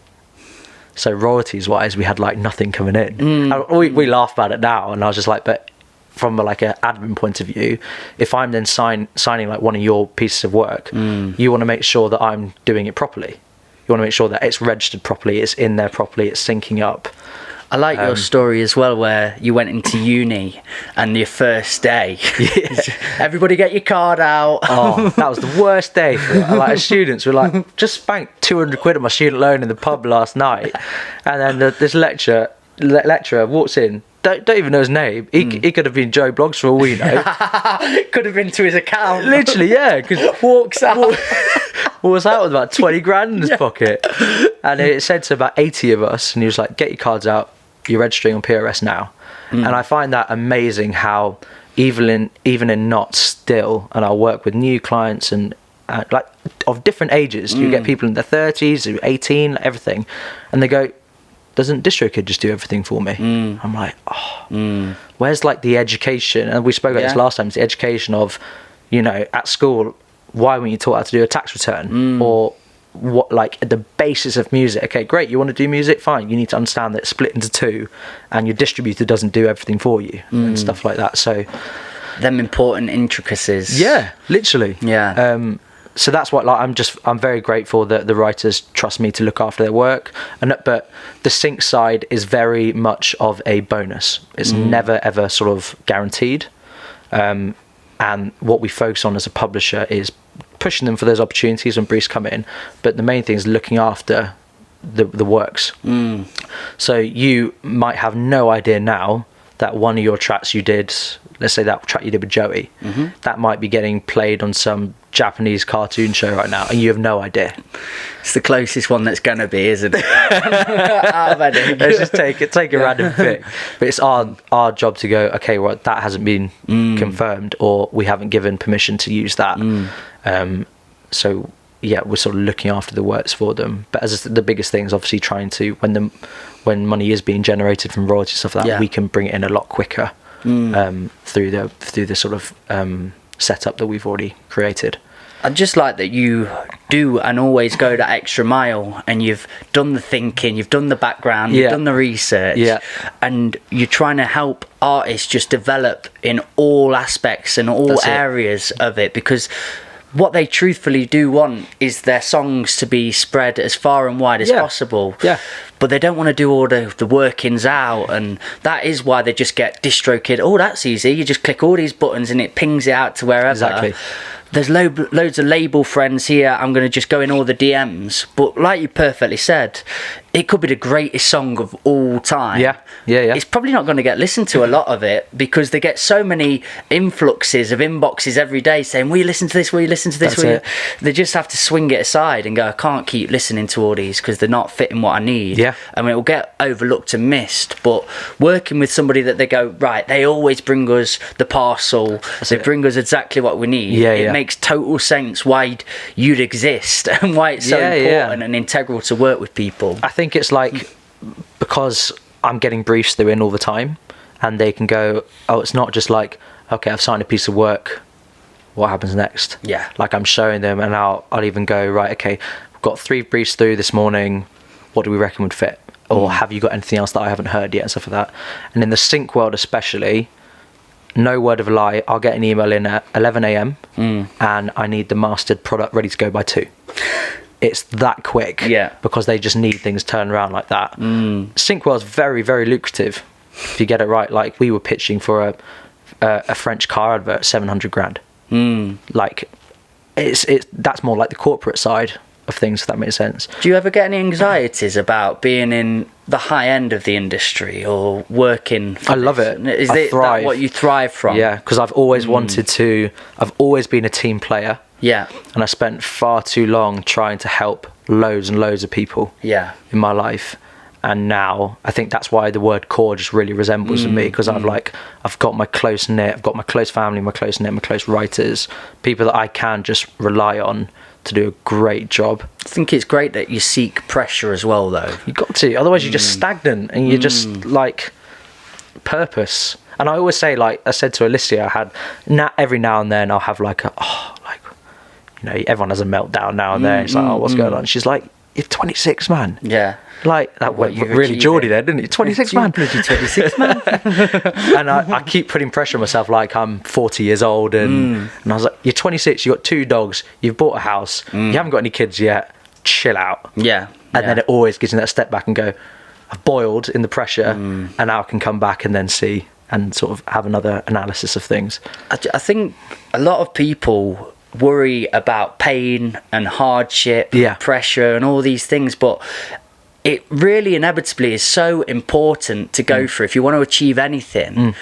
Speaker 3: So royalties wise, we had like nothing coming in. We laugh about it now, and I was just like, but from like an admin point of view, if I'm then signing like one of your pieces of work, you want to make sure that I'm doing it properly. You want to make sure that it's registered properly, it's in there properly, it's syncing up.
Speaker 2: I like your story as well, where you went into uni and your first day, everybody get your card out.
Speaker 3: Oh, that was the worst day for like as students. We're like, just spanked 200 quid on my student loan in the pub last night, and then this lecturer walks in. Don't even know his name. He could have been Joe Bloggs for all we know.
Speaker 2: Could have been to his account.
Speaker 3: Literally, because walks out with about 20 grand in his pocket, and it said to about 80 of us, and he was like, "Get your cards out. You're registering on PRS now." And I find that amazing how even in Not still, and I work with new clients and like of different ages. You get people in their 30s, 18, everything, and they go, doesn't DistroKid just do everything for me? I'm like, where's like the education? And we spoke about this last time. It's the education of, at school, why weren't you taught how to do a tax return? Or what, like the basis of music? Okay, great, you want to do music? Fine. You need to understand that it's split into two and your distributor doesn't do everything for you and stuff like that. So
Speaker 2: them important intricacies.
Speaker 3: Yeah, literally.
Speaker 2: Yeah.
Speaker 3: so that's what, like, I'm very grateful that the writers trust me to look after their work, but the sync side is very much of a bonus. It's never ever sort of guaranteed, and what we focus on as a publisher is pushing them for those opportunities when briefs come in, but the main thing is looking after the works. So you might have no idea now that one of your tracks you did, let's say that track you did with Joey, that might be getting played on some Japanese cartoon show right now, and you have no idea.
Speaker 2: It's the closest one that's gonna be, isn't it? Out of anything.
Speaker 3: Let's just take a random pick. But it's our job to go, okay, well, that hasn't been confirmed, or we haven't given permission to use that. So yeah, we're sort of looking after the works for them. But as the biggest thing is obviously trying to, when money is being generated from royalties, stuff like that, we can bring it in a lot quicker through the sort of setup that we've already created.
Speaker 2: I just like that you do and always go that extra mile, and you've done the thinking, you've done the background, you've done the research, and you're trying to help artists just develop in all aspects and all areas of it, because what they truthfully do want is their songs to be spread as far and wide as possible. Yeah. But they don't want to do all the workings out, and that is why they just get DistroKid. Oh, that's easy. You just click all these buttons and it pings it out to wherever.
Speaker 3: Exactly.
Speaker 2: There's loads of label friends here. I'm going to just go in all the DMs. But like you perfectly said, it could be the greatest song of all time.
Speaker 3: Yeah.
Speaker 2: It's probably not going to get listened to, a lot of it, because they get so many influxes of inboxes every day saying, will you listen to this? Will you listen to this? They just have to swing it aside and go, I can't keep listening to all these because they're not fitting what I need.
Speaker 3: Yeah.
Speaker 2: I mean, it will get overlooked and missed. But working with somebody that they go, right, they always bring us the parcel. They bring us exactly what we need. It makes total sense why you'd exist and why it's so important and integral to work with people.
Speaker 3: I think it's like, because I'm getting briefs through in all the time, and they can go, oh, it's not just like, okay, I've signed a piece of work, what happens next? Yeah. Like, I'm showing them, and I'll even go, right, okay, we've got 3 briefs through this morning, what do we reckon would fit? Or have you got anything else that I haven't heard yet, and stuff like that. And in the sync world especially, no word of a lie, I'll get an email in at 11 a.m. And I need the mastered product ready to go by 2. It's that quick, because they just need things turned around like that. Sync world's very, very lucrative if you get it right. Like, we were pitching for a French car advert, 700 grand. Like, that's more like the corporate side of things, if that makes sense.
Speaker 2: Do you ever get any anxieties about being in the high end of the industry or working?
Speaker 3: I love it.
Speaker 2: Is it that what you thrive from?
Speaker 3: Yeah, because I've always I've always been a team player. Yeah. And I spent far too long trying to help loads and loads of people in my life. And now I think that's why the word core just really resembles me, because I've got my close knit, I've got my close family, my close knit, my close writers, people that I can just rely on to do a great job.
Speaker 2: I think it's great that you seek pressure as well, though.
Speaker 3: You got to, otherwise you're just stagnant, and you're just like purpose. And I always say, like I said to Alicia, every now and then I'll have everyone has a meltdown now and then. It's like, oh, what's going on? She's like, you're 26, man. Yeah. Like, that went really Geordie there, didn't it? 26, man.
Speaker 2: 26, man.
Speaker 3: And I keep putting pressure on myself, like I'm 40 years old. And I was like, you're 26, you've got 2 dogs, you've bought a house, you haven't got any kids yet, chill out. Yeah. And then it always gives me that step back and go, I've boiled in the pressure, and now I can come back and then see and sort of have another analysis of things.
Speaker 2: I think a lot of people worry about pain and hardship, pressure and all these things, but it really inevitably is so important to go through if you want to achieve anything,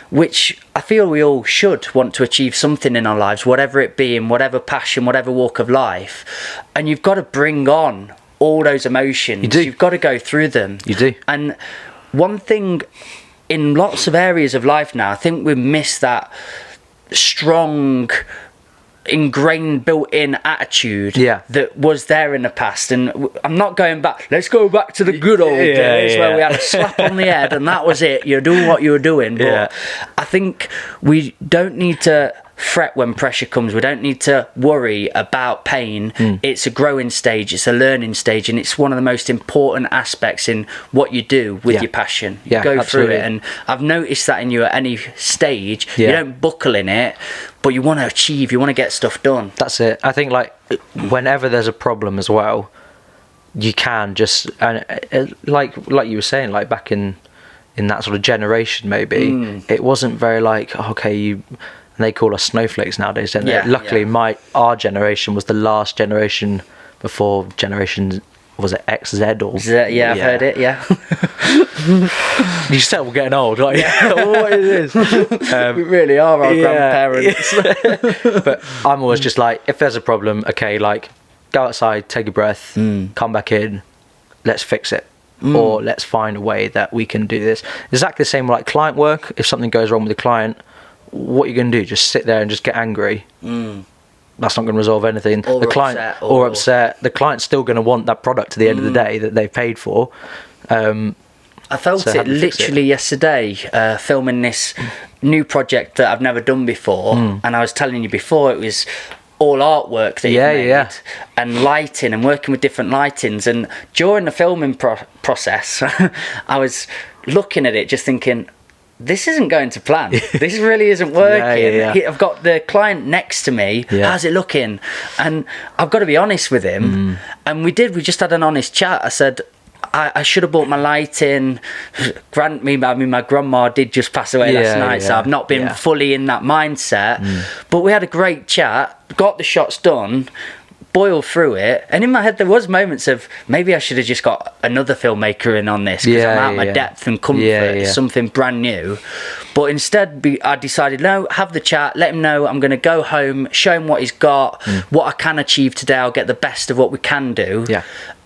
Speaker 2: which I feel we all should want to achieve something in our lives, whatever it be, in whatever passion, whatever walk of life. And you've got to bring on all those emotions.
Speaker 3: You do.
Speaker 2: You've got to go through them.
Speaker 3: You do.
Speaker 2: And one thing in lots of areas of life now, I think we miss that strong, ingrained, built-in attitude that was there in the past. And I'm not going back, let's go back to the good old days where we had a slap on the head and that was it, you're doing what you were doing. But I think we don't need to fret when pressure comes. We don't need to worry about pain. It's a growing stage, it's a learning stage, and it's one of the most important aspects in what you do with your passion. You go through it, and I've noticed that in you at any stage. You don't buckle in it, but you want to achieve, you want to get stuff done.
Speaker 3: That's it. I think, like, whenever there's a problem as well, you can just, and like you were saying, like back in that sort of generation, maybe it wasn't very like, okay, and they call us snowflakes nowadays, don't they? Luckily our generation was the last generation before generation, was it XZ or
Speaker 2: I've heard it.
Speaker 3: You still getting old, like what it is.
Speaker 2: We really are our grandparents.
Speaker 3: But I'm always just like, if there's a problem, okay, like go outside, take a breath, come back in, let's fix it, or let's find a way that we can do this. Exactly the same like client work. If something goes wrong with the client, what are you going to do? Just sit there and just get angry? That's not going to resolve anything.
Speaker 2: Or
Speaker 3: the client upset. The client's still going to want that product to the end of the day that they've paid for.
Speaker 2: I felt it literally yesterday, filming this new project that I've never done before, and I was telling you before, it was all artwork that you made, and lighting, and working with different lightings. And during the filming process, I was looking at it, just thinking, this isn't going to plan. This really isn't working. I've got the client next to me. How's it looking? And I've got to be honest with him. And we just had an honest chat. I said, I should have bought my lighting. Grant me, my grandma did just pass away last night, so I've not been fully in that mindset. But we had a great chat, got the shots done, boiled through it, and in my head there was moments of, maybe I should have just got another filmmaker in on this, because I'm out of my depth and comfort, something brand new. But instead I decided, no, have the chat, let him know I'm going to go home, show him what he's got, what I can achieve today, I'll get the best of what we can do.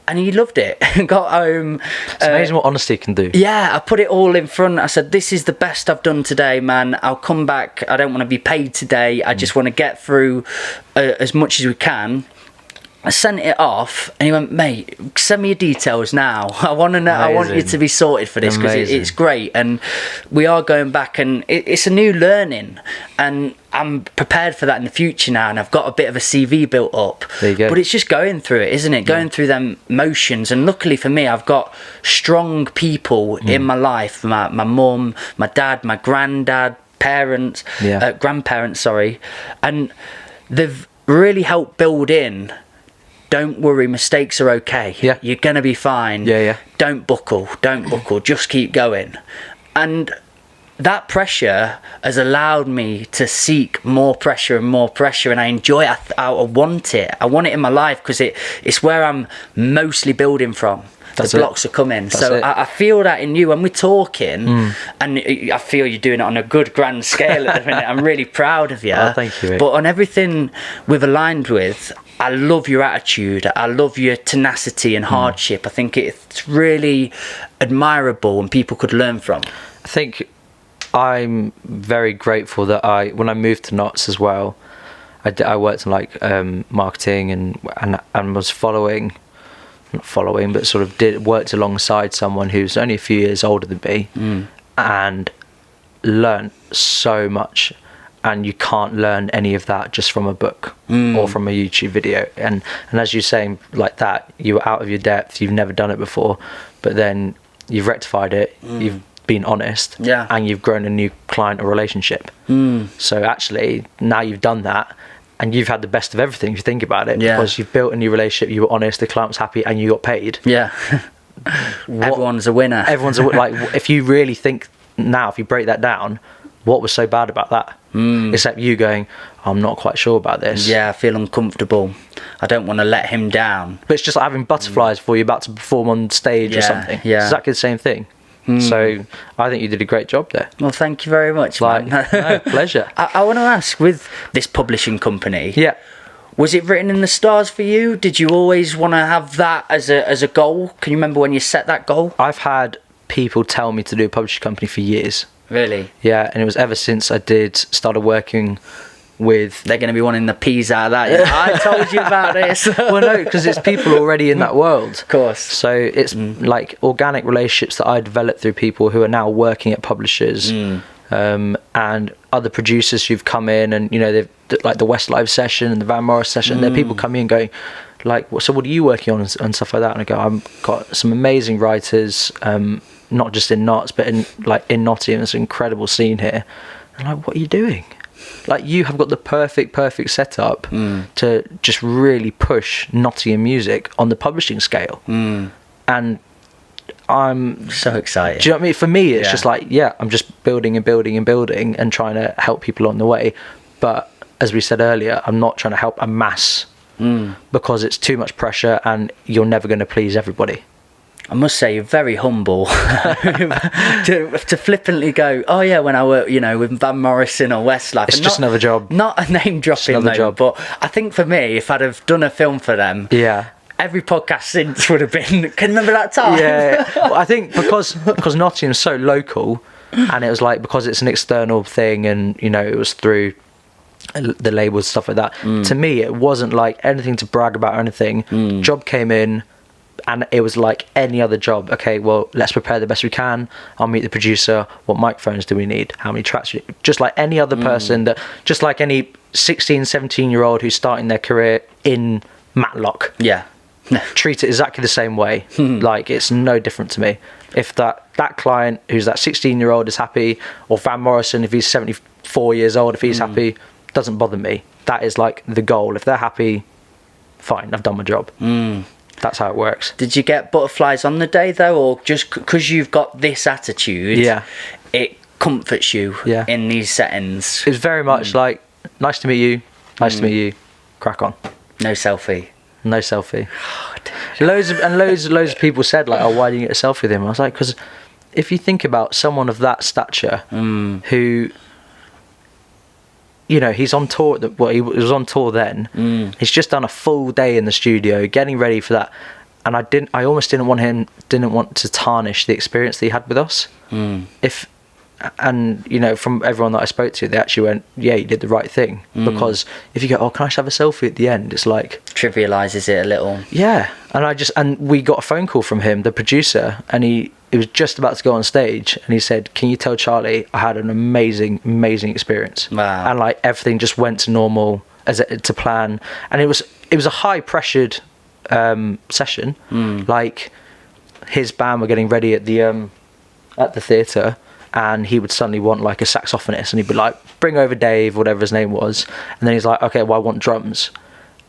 Speaker 2: And he loved it. Got home.
Speaker 3: It's amazing what honesty can do.
Speaker 2: Yeah, I put it all in front. I said, this is the best I've done today, man. I'll come back. I don't want to be paid today. I just want to get through as much as we can. I sent it off, and he went, mate, send me your details now. I want to know. Amazing. I want you to be sorted for this, because it's great. And we are going back, and it's a new learning, and I'm prepared for that in the future now, and I've got a bit of a CV built up.
Speaker 3: There you go.
Speaker 2: But it's just going through it, isn't it? Going through them motions. And luckily for me, I've got strong people in my life. My mum, my dad, my granddad, grandparents, and they've really helped build in. Don't worry, mistakes are okay. You're going to be fine. Don't buckle, just keep going. And that pressure has allowed me to seek more pressure, and I enjoy it. I want it. I want it in my life, because it's where I'm mostly building from. The blocks are coming. So I feel that in you when we're talking, and I feel you're doing it on a good grand scale at the minute. I'm really proud of you.
Speaker 3: Oh, thank you, mate.
Speaker 2: But on everything we've aligned with, I love your attitude. I love your tenacity and hardship. I think it's really admirable and people could learn from.
Speaker 3: I think I'm very grateful that when I moved to Notts as well, I worked in like marketing and was worked alongside someone who's only a few years older than me, and learned so much. And you can't learn any of that just from a book or from a YouTube video. And as you're saying, like that, you were out of your depth, you've never done it before, but then you've rectified it, you've been honest, and you've grown a new client or relationship. So actually, now you've done that, and you've had the best of everything if you think about it, because you've built a new relationship, you were honest, the client was happy, and you got paid.
Speaker 2: Everyone's a winner.
Speaker 3: Like, if you really think now, if you break that down, what was so bad about that? Except you going, I'm not quite sure about this.
Speaker 2: I feel uncomfortable. I don't want to let him down.
Speaker 3: But it's just like having butterflies before you're about to perform on stage or something. It's exactly the same thing. So I think you did a great job there.
Speaker 2: Well, thank you very much, man.
Speaker 3: No, pleasure.
Speaker 2: I want to ask, with this publishing company, was it written in the stars for you? Did you always want to have that as a goal? Can you remember when you set that goal?
Speaker 3: I've had people tell me to do a publishing company for years.
Speaker 2: Really?
Speaker 3: Yeah, and it was ever since I started working with...
Speaker 2: They're going to be wanting the peas out of that. I told you about this.
Speaker 3: Well, no, because it's people already in that world.
Speaker 2: Of course.
Speaker 3: So it's like organic relationships that I developed through people who are now working at publishers, and other producers who've come in, and they've like the Westlife session and the Van Morris session. There are people coming in going, like, so what are you working on and stuff like that? And I go, I've got some amazing writers, not just in Notts, but in Nottingham. There's an incredible scene here. And like, what are you doing? Like, you have got the perfect setup to just really push Nottingham music on the publishing scale. And I'm
Speaker 2: so excited.
Speaker 3: Do you know what I mean? For me, it's just like, I'm just building and building and building and trying to help people on the way. But as we said earlier, I'm not trying to help a mass because it's too much pressure and you're never going to please everybody.
Speaker 2: I must say, you're very humble to flippantly go, oh yeah, when I work, with Van Morrison or Westlife.
Speaker 3: It's just another job.
Speaker 2: Not a name dropping job. But I think for me, if I'd have done a film for them, every podcast since would have been, can you remember that time?
Speaker 3: Yeah. Well, I think because Nottingham's so local, and it was like, because it's an external thing, and it was through the labels, stuff like that. To me, it wasn't like anything to brag about or anything. Job came in, and it was like any other job. Okay, well, let's prepare the best we can. I'll meet the producer. What microphones do we need? How many tracks? Just like any other person, just like any 16, 17-year-old who's starting their career in Matlock.
Speaker 2: Yeah.
Speaker 3: Treat it exactly the same way. Like, it's no different to me. If that client who's that 16-year-old is happy, or Van Morrison, if he's 74 years old, if he's happy, doesn't bother me. That is like the goal. If they're happy, fine, I've done my job. That's how it works. Did
Speaker 2: you get butterflies on the day though, or just because you've got this attitude, it comforts you in these settings?
Speaker 3: It's very much like, nice to meet you, to meet you, crack on.
Speaker 2: No selfie.
Speaker 3: Loads of people said, like, oh, why didn't you get a selfie with him? I was like, because if you think about someone of that stature who, he's on tour. He was on tour then. He's just done a full day in the studio, getting ready for that. And I almost didn't want to tarnish the experience that he had with us. From everyone that I spoke to, they actually went, yeah, you did the right thing. Because if you go, oh, can I just have a selfie at the end? It's like,
Speaker 2: trivializes it a little.
Speaker 3: Yeah. And we got a phone call from him, the producer, and he was just about to go on stage, and he said, can you tell Charlie I had an amazing experience?
Speaker 2: Wow.
Speaker 3: And like, everything just went to normal to plan. And it was a high pressured session. Like, his band were getting ready at the theatre, and he would suddenly want like a saxophonist, and he'd be like, bring over Dave, whatever his name was. And then he's like, okay, well, I want drums.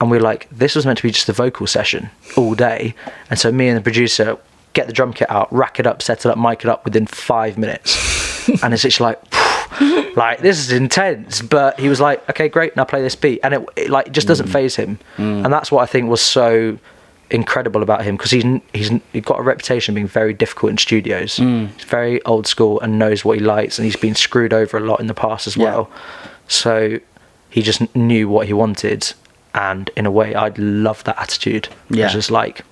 Speaker 3: And we were like, this was meant to be just a vocal session all day. And so me and the producer get the drum kit out, rack it up, set it up, mic it up within 5 minutes. And it's actually like, this is intense. But he was like, okay, great, now play this beat. And it like, just doesn't faze him. And that's what I think was so incredible about him, because he's got a reputation of being very difficult in studios. He's very old school and knows what he likes, and he's been screwed over a lot in the past as well. So he just knew what he wanted, and in a way I love that attitude. It's just like,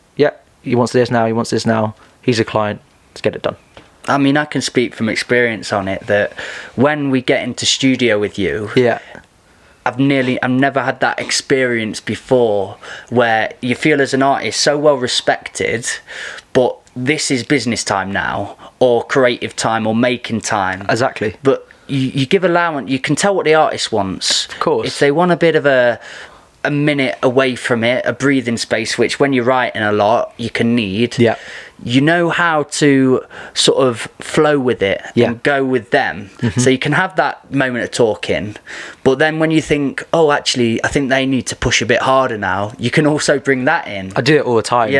Speaker 3: he wants this now, he's a client, let's get it done.
Speaker 2: I mean, I can speak from experience on it, that when we get into studio with you, I've never had that experience before, where you feel as an artist so well respected, but this is business time now, or creative time, or making time.
Speaker 3: Exactly.
Speaker 2: But you give allowance, you can tell what the artist wants.
Speaker 3: Of course.
Speaker 2: If they want a bit of a minute away from it, a breathing space, which when you're writing a lot, you can need. You know how to sort of flow with it and go with them. So you can have that moment of talking, but then when you think, oh, actually, I think they need to push a bit harder now, you can also bring that in.
Speaker 3: I do it all the time.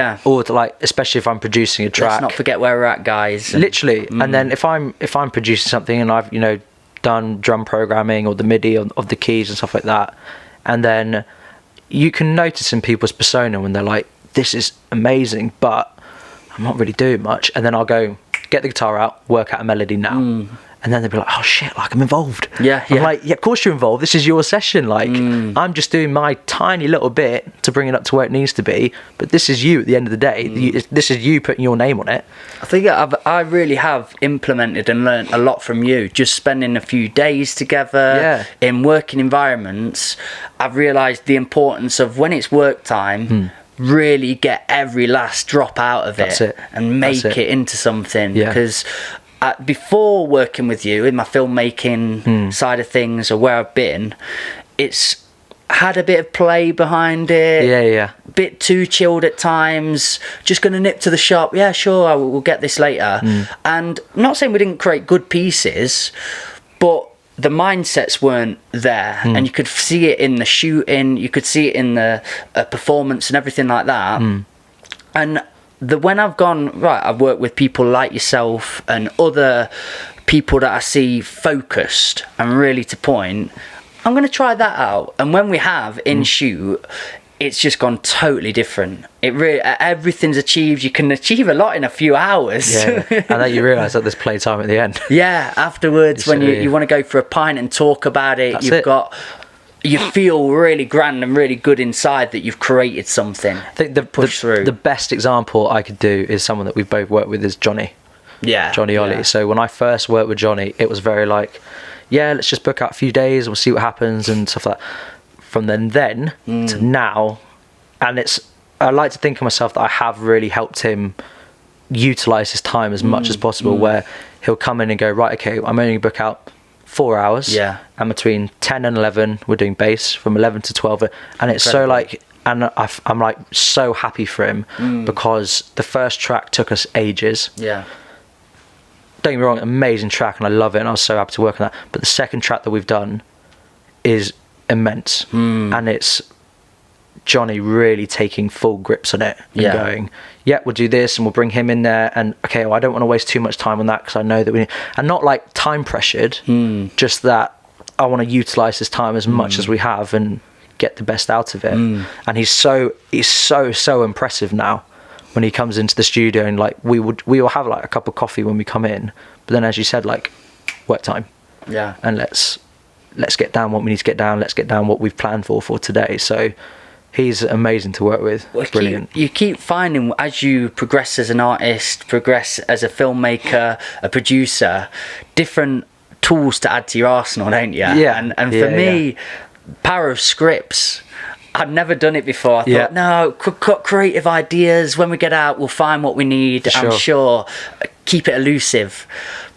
Speaker 3: Especially if I'm producing a track.
Speaker 2: Let's not forget where we're at, guys.
Speaker 3: Literally. And then if I'm producing something, and I've done drum programming or the MIDI of the keys and stuff like that, and then you can notice in people's persona when they're like, this is amazing, but I'm not really doing much. And then I'll go, get the guitar out, work out a melody now. And then they'll be like, oh shit, like, I'm involved. I'm like, yeah, of course you're involved. This is your session. Like, I'm just doing my tiny little bit to bring it up to where it needs to be. But this is you at the end of the day. This is you putting your name on it.
Speaker 2: I think I really have implemented and learnt a lot from you. Just spending a few days together in working environments, I've realised the importance of, when it's work time, really get every last drop out of it and make it into something. Because before working with you in my filmmaking side of things, or where I've been, it's had a bit of play behind it. Bit too chilled at times. Just gonna nip to the shop. Yeah, sure, we'll get this later. And I'm not saying we didn't create good pieces, but the mindsets weren't there, and you could see it in the shooting, you could see it in the performance and everything like that. And when I've gone, right, I've worked with people like yourself and other people that I see focused and really to point, I'm going to try that out. And when we have in shoot, it's just gone totally different. It really, everything's achieved. You can achieve a lot in a few hours.
Speaker 3: Yeah. And then you realise that there's playtime at the end.
Speaker 2: Yeah, afterwards, when you want to go for a pint and talk about it, you feel really grand and really good inside that you've created something.
Speaker 3: I think the best example I could do is someone that we've both worked with is Johnny.
Speaker 2: Yeah.
Speaker 3: Johnny Ollie.
Speaker 2: Yeah.
Speaker 3: So when I first worked with Johnny, it was very like, yeah, let's just book out a few days and we'll see what happens and stuff like that. From then to now, and I like to think of myself that I have really helped him utilise his time as much as possible, where he'll come in and go, right, okay, I'm only going to book out 4 hours, and between 10 and 11 we're doing bass, from 11 to 12, and it's so like, and I'm like so happy for him because the first track took us ages. Don't get me wrong, amazing track and I love it and I was so happy to work on that, but the second track that we've done is immense, and it's Johnny really taking full grips on it and going, yeah, we'll do this and we'll bring him in there, and okay, well, I don't want to waste too much time on that because I know that we need, and not like time pressured, just that I want to utilize his time as much as we have and get the best out of it. And he's so impressive now when he comes into the studio, and like we will have like a cup of coffee when we come in, but then as you said, like work time, and let's get down what we need to get down, let's get down what we've planned for today. So he's amazing to work with. Brilliant.
Speaker 2: You keep finding, as you progress as an artist, progress as a filmmaker, a producer, different tools to add to your arsenal, don't you? And for me, power of scripts. I'd never done it before. I thought, no, creative ideas, when we get out we'll find what we need. I'm sure, keep it elusive.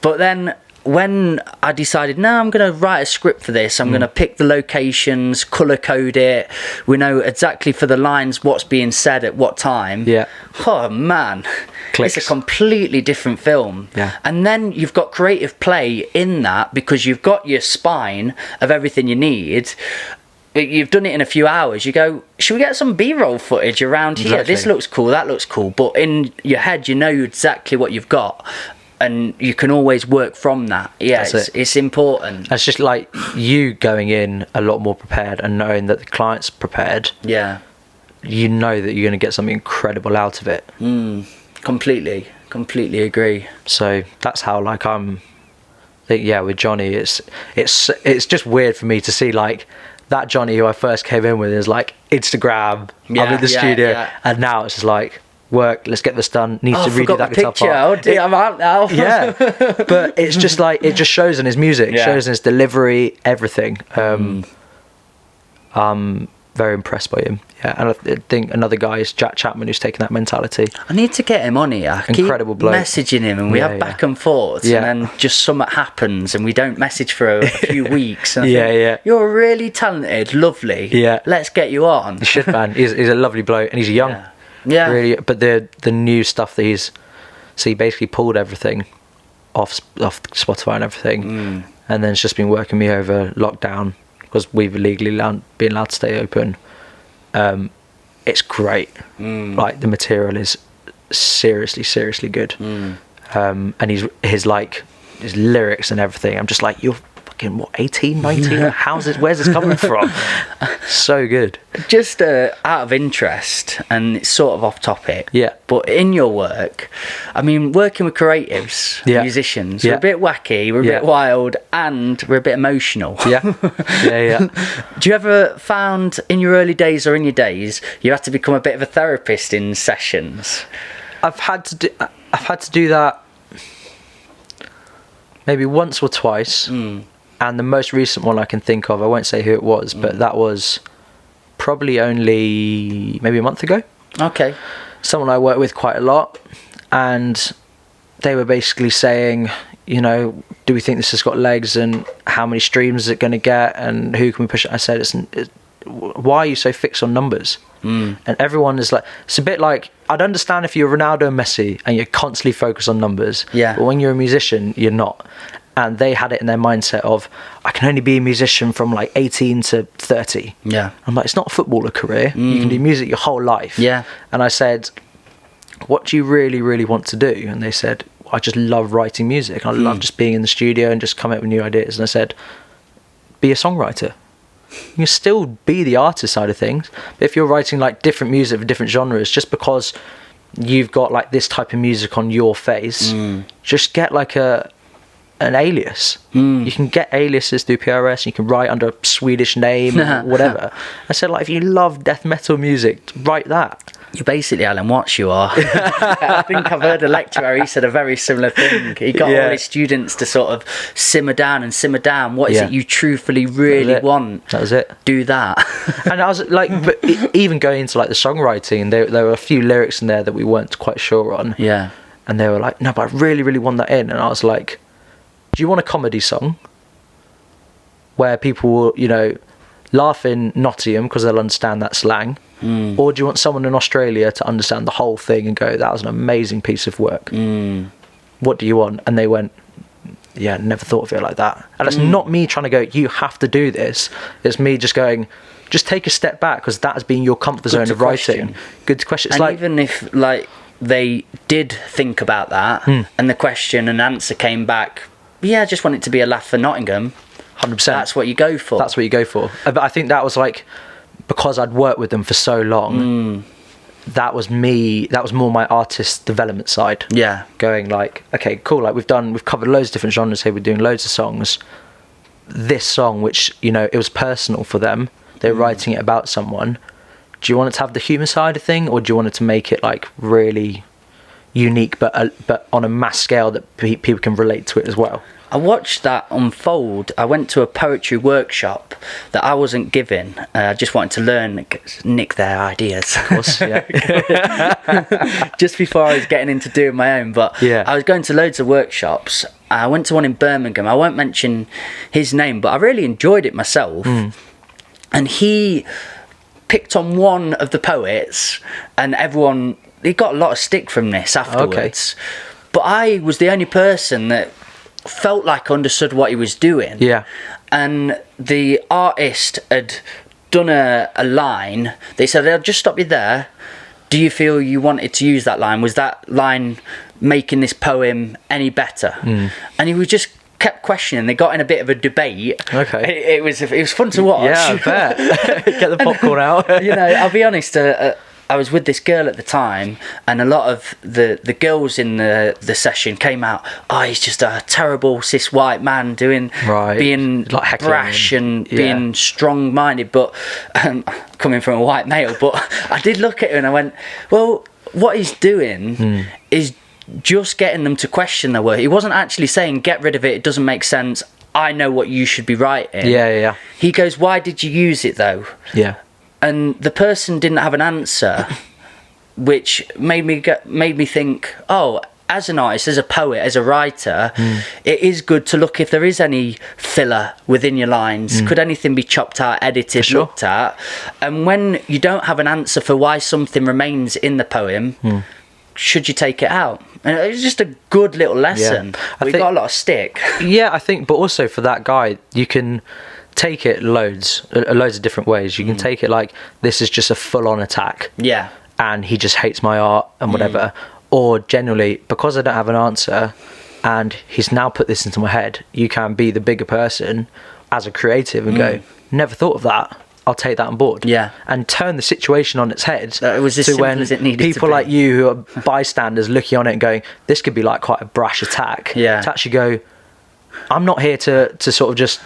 Speaker 2: But then when I decided, no, I'm going to write a script for this, I'm going to pick the locations, colour code it, we know exactly for the lines what's being said at what time. Oh man, Clicks. It's a completely different film. And then you've got creative play in that because you've got your spine of everything you need. You've done it in a few hours. You go, should we get some B-roll footage around here? Exactly. This looks cool, that looks cool. But in your head, you know exactly what you've got. And you can always work from that. It's important.
Speaker 3: It's just like you going in a lot more prepared and knowing that the client's prepared. You know that you're going to get something incredible out of it.
Speaker 2: Completely agree.
Speaker 3: So that's how like with Johnny, it's just weird for me to see like that Johnny who I first came in with is like Instagram, I'm in the studio, and now it's just like, work, let's get this done, needs to redo that guitar part.
Speaker 2: I'm out now.
Speaker 3: But it's just like, it just shows in his music, shows in his delivery, everything. I'm very impressed by him. And I think another guy is Jack Chapman, who's taken that mentality.
Speaker 2: I need to get him on here.
Speaker 3: Incredible bloke.
Speaker 2: Messaging him and we have back and forth, and then just something happens and we don't message for a few weeks, and I think, you're really talented, lovely, let's get you on.
Speaker 3: You should, man. He's a lovely bloke and he's young. Really, but the new stuff that he basically pulled everything off Spotify and everything, and then it's just been working me over lockdown because we've illegally been allowed to stay open. It's great. Like the material is seriously good. And his lyrics and everything, I'm just like, you're fucking what, 18, 19? Where's this coming from? So good.
Speaker 2: Just out of interest, and it's sort of off topic, but in your work, I mean, working with creatives, musicians, we're a bit wacky, we're a bit wild, and we're a bit emotional. Do you ever found in your early days or in your days you had to become a bit of a therapist in sessions?
Speaker 3: I've had to do that maybe once or twice. And the most recent one I can think of, I won't say who it was, but that was probably only maybe a month ago.
Speaker 2: Okay.
Speaker 3: Someone I work with quite a lot, and they were basically saying, you know, do we think this has got legs, and how many streams is it going to get, and who can we push it? I said, why are you so fixed on numbers? And everyone is like, it's a bit like, I'd understand if you're Ronaldo and Messi and you're constantly focused on numbers, but when you're a musician, you're not. and they had it in their mindset of, I can only be a musician from like 18 to 30.
Speaker 2: Yeah.
Speaker 3: I'm like, it's not a footballer career. You can do music your whole life.
Speaker 2: Yeah.
Speaker 3: And I said, what do you really, really want to do? And they said, I just love writing music. I love just being in the studio and just coming up with new ideas. And I said, be a songwriter. You can still be the artist side of things, but if you're writing like different music for different genres, just because you've got like this type of music on your face, just get like an alias. You can get aliases through PRS. You can write under a Swedish name or whatever. I said, like, if you love death metal music, write that.
Speaker 2: You're basically Alan Watts, you are. I think I've heard a lecturer, he said a very similar thing. He got all his students to sort of simmer down. What is it you truthfully really want?
Speaker 3: That was it.
Speaker 2: Do that.
Speaker 3: And I was like, but even going into like the songwriting, there were a few lyrics in there that we weren't quite sure on.
Speaker 2: Yeah.
Speaker 3: And they were like, no, but I really, really want that in. And I was like, do you want a comedy song where people will, you know, laugh in Nottingham because they'll understand that slang? Or do you want someone in Australia to understand the whole thing and go, that was an amazing piece of work? What do you want? And they went, yeah, never thought of it like that. And it's not me trying to go, you have to do this. It's me just going, just take a step back, because that has been your comfort zone of writing. Good to question. It's
Speaker 2: and
Speaker 3: like,
Speaker 2: even if like they did think about that and the question and answer came back, yeah, I just want it to be a laugh for Nottingham.
Speaker 3: 100%.
Speaker 2: That's what you go for.
Speaker 3: That's what you go for. But I think that was like, because I'd worked with them for so long, that was more my artist development side.
Speaker 2: Yeah.
Speaker 3: Going like, okay, cool, like we've covered loads of different genres here, we're doing loads of songs. This song, which, you know, it was personal for them, they're writing it about someone. Do you want it to have the humour side of thing, or do you want it to make it like really unique, but on a mass scale that people can relate to it as well?
Speaker 2: I watched that unfold. I went to a poetry workshop that I wasn't given. I just wanted to learn, nick their ideas.
Speaker 3: Of course, yeah.
Speaker 2: Just before I was getting into doing my own. But I was going to loads of workshops. I went to one in Birmingham. I won't mention his name, but I really enjoyed it myself. And he picked on one of the poets, and he got a lot of stick from this afterwards. Okay. But I was the only person that felt like I understood what he was doing. Yeah. And the artist had done a line. They said, I'll just stop you there. Do you feel you wanted to use that line? Was that line making this poem any better? And he was just kept questioning. They got in a bit of a debate. Okay. It was fun to watch.
Speaker 3: Yeah, I bet. Get the popcorn out.
Speaker 2: You know, I'll be honest, I was with this girl at the time, and a lot of the girls in the session came out, he's just a terrible cis white man being like brash and being strong-minded, but coming from a white male. But I did look at her and I went, well, what he's doing is just getting them to question their work. He wasn't actually saying, get rid of it, it doesn't make sense, I know what you should be writing. Yeah. He goes, why did you use it though? Yeah. And the person didn't have an answer, which made me think, as an artist, as a poet, as a writer, it is good to look if there is any filler within your lines. Could anything be chopped out, edited, looked at? And when you don't have an answer for why something remains in the poem, should you take it out? And it was just a good little lesson. Yeah. We got a lot of stick.
Speaker 3: Yeah, I think, but also for that guy, you can take it loads of different ways. You can take it like, this is just a full-on attack. Yeah. And he just hates my art and whatever. Or generally, because I don't have an answer and he's now put this into my head, you can be the bigger person as a creative and go, never thought of that. I'll take that on board. Yeah. And turn the situation on its head.
Speaker 2: It was as simple as it needed to be.
Speaker 3: People like you who are bystanders looking on it and going, this could be like quite a brash attack. Yeah. To actually go, I'm not here to sort of just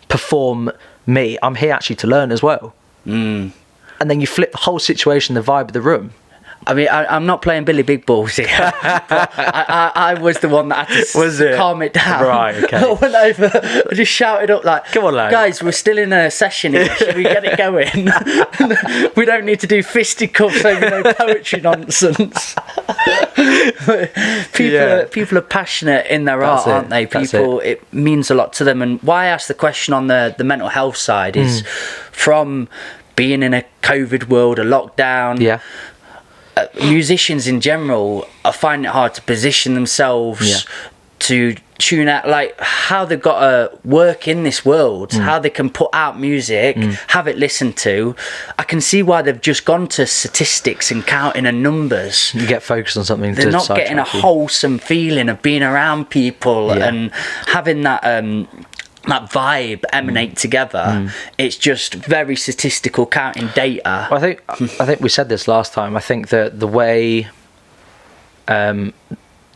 Speaker 3: perform me. I'm here actually to learn as well. And then you flip the whole situation, the vibe of the room.
Speaker 2: I mean, I'm not playing Billy Big Balls here. But I was the one that had to calm it down. Right, okay. I went over, I just shouted up like, come on, lad. Guys, we're still in a session here. Should we get it going? We don't need to do fisticuffs over no poetry nonsense. People are passionate in their art, aren't they? It means a lot to them. And why I asked the question on the mental health side is from being in a COVID world, a lockdown. Yeah. Musicians in general are finding it hard to position themselves to tune out, like how they've got to work in this world, how they can put out music, have it listened to. I can see why they've just gone to statistics and counting and numbers.
Speaker 3: You get focused on something.
Speaker 2: They're not getting a wholesome feeling of being around people and having that that vibe emanate together. It's just very statistical, counting data.
Speaker 3: Well, I think we said this last time. I think that the way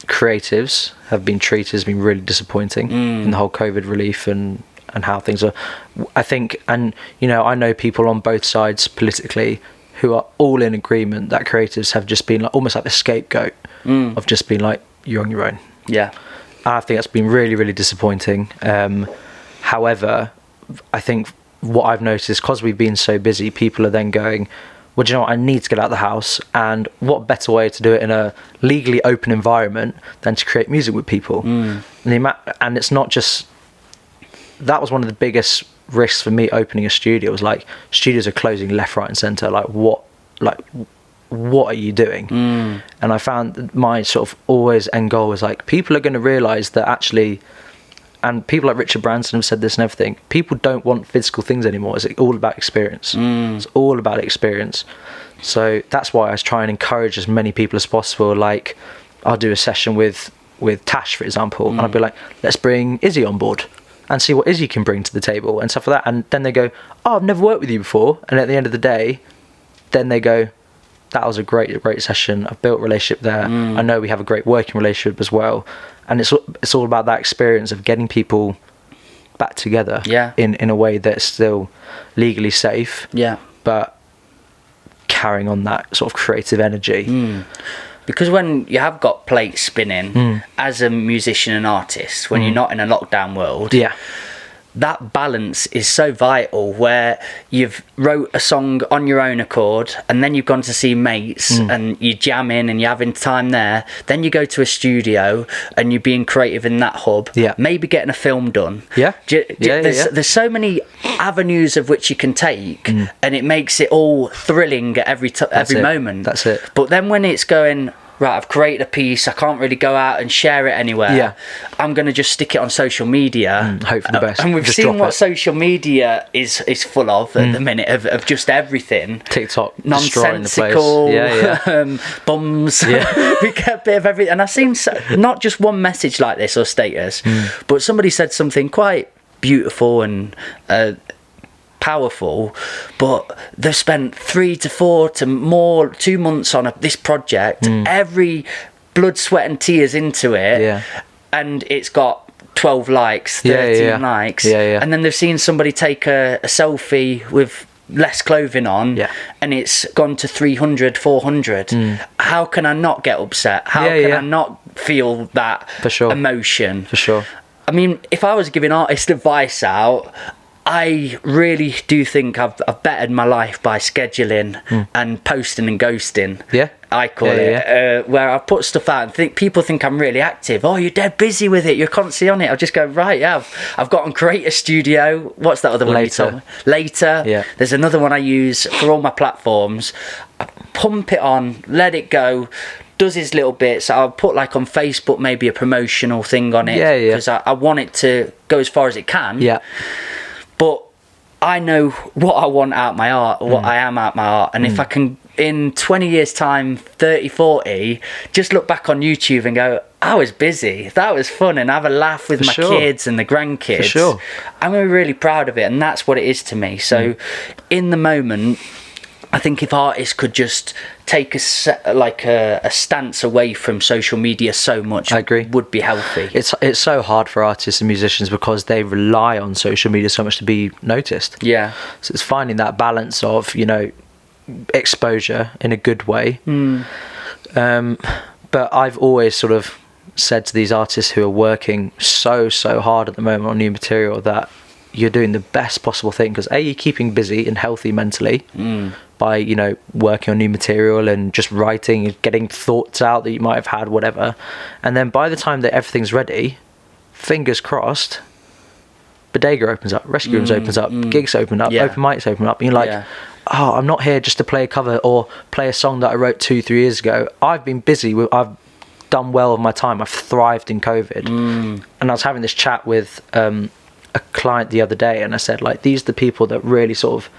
Speaker 3: creatives have been treated has been really disappointing in the whole COVID relief and how things are. I think, and you know, I know people on both sides politically who are all in agreement that creatives have just been like almost like the scapegoat of just being like, you're on your own.
Speaker 2: Yeah.
Speaker 3: I think that's been really, really disappointing. However, I think what I've noticed, because we've been so busy, people are then going, well, do you know what, I need to get out of the house, and what better way to do it in a legally open environment than to create music with people. And it's not just, that was one of the biggest risks for me opening a studio, was like, studios are closing left, right and centre, what are you doing? And I found my sort of always end goal was like, people are going to realise that actually, and people like Richard Branson have said this and everything, people don't want physical things anymore. It's all about experience. It's all about experience. So that's why I try and encourage as many people as possible. Like, I'll do a session with Tash, for example, and I'll be like, let's bring Izzy on board and see what Izzy can bring to the table and stuff like that. And then they go, oh, I've never worked with you before. And at the end of the day, then they go, that was a great session. I've built a relationship there. I know we have a great working relationship as well. And it's all about that experience of getting people back together in a way that's still legally safe, but carrying on that sort of creative energy.
Speaker 2: Because when you have got plates spinning as a musician and artist, when you're not in a lockdown world, that balance is so vital, where you've wrote a song on your own accord and then you've gone to see mates and you're jamming and you're having time there, then you go to a studio and you're being creative in that hub, maybe getting a film done. There's so many avenues of which you can take, and it makes it all thrilling at every moment.
Speaker 3: That's it.
Speaker 2: But then when it's going, right, I've created a piece, I can't really go out and share it anywhere, I'm going to just stick it on social media.
Speaker 3: Hope for the best.
Speaker 2: And we've seen what social media is full of at the minute, of just everything.
Speaker 3: TikTok,
Speaker 2: nonsensical, bums. We get a bit of everything. And I've seen not just one message like this or status, but somebody said something quite beautiful and powerful, but they've spent 3 to 4 to more 2 months on this project, every blood, sweat and tears into it, and it's got 12 likes, 13 likes, and then they've seen somebody take a selfie with less clothing on, and it's gone to 300, 400. How can I not get upset? How can I not feel that emotion?
Speaker 3: For sure.
Speaker 2: I mean, if I was giving artist advice out, I really do think I've bettered my life by scheduling and posting and ghosting. I call it. Where I put stuff out and people think I'm really active. Oh, you're dead busy with it. You're constantly on it. I'll just go, right, I've got on Creator Studio. What's that other one you told me? Later. There's another one I use for all my platforms. I pump it on, let it go. Does his little bits. I'll put like on Facebook maybe a promotional thing on it because I want it to go as far as it can. But I know what I want out my art, what I am out my art, and if I can, in 20 years time, 30, 40, just look back on YouTube and go, I was busy, that was fun, and have a laugh with my kids and the grandkids. I'm going to be really proud of it, and that's what it is to me. So in the moment, I think if artists could just take a stance away from social media so much,
Speaker 3: I agree,
Speaker 2: would be healthy.
Speaker 3: It's so hard for artists and musicians because they rely on social media so much to be noticed. So it's finding that balance of, you know, exposure in a good way. But I've always sort of said to these artists who are working so hard at the moment on new material that you're doing the best possible thing, because you're keeping busy and healthy mentally by, you know, working on new material and just writing and getting thoughts out that you might have had, whatever. And then by the time that everything's ready, fingers crossed, Bodega opens up, Rescue Rooms opens up, gigs open up, open mics open up, and you're like, oh, I'm not here just to play a cover or play a song that I wrote 2-3 years ago. I've been busy I've done well with my time. I've thrived in COVID. And I was having this chat with a client the other day, and I said, like, these are the people that really sort of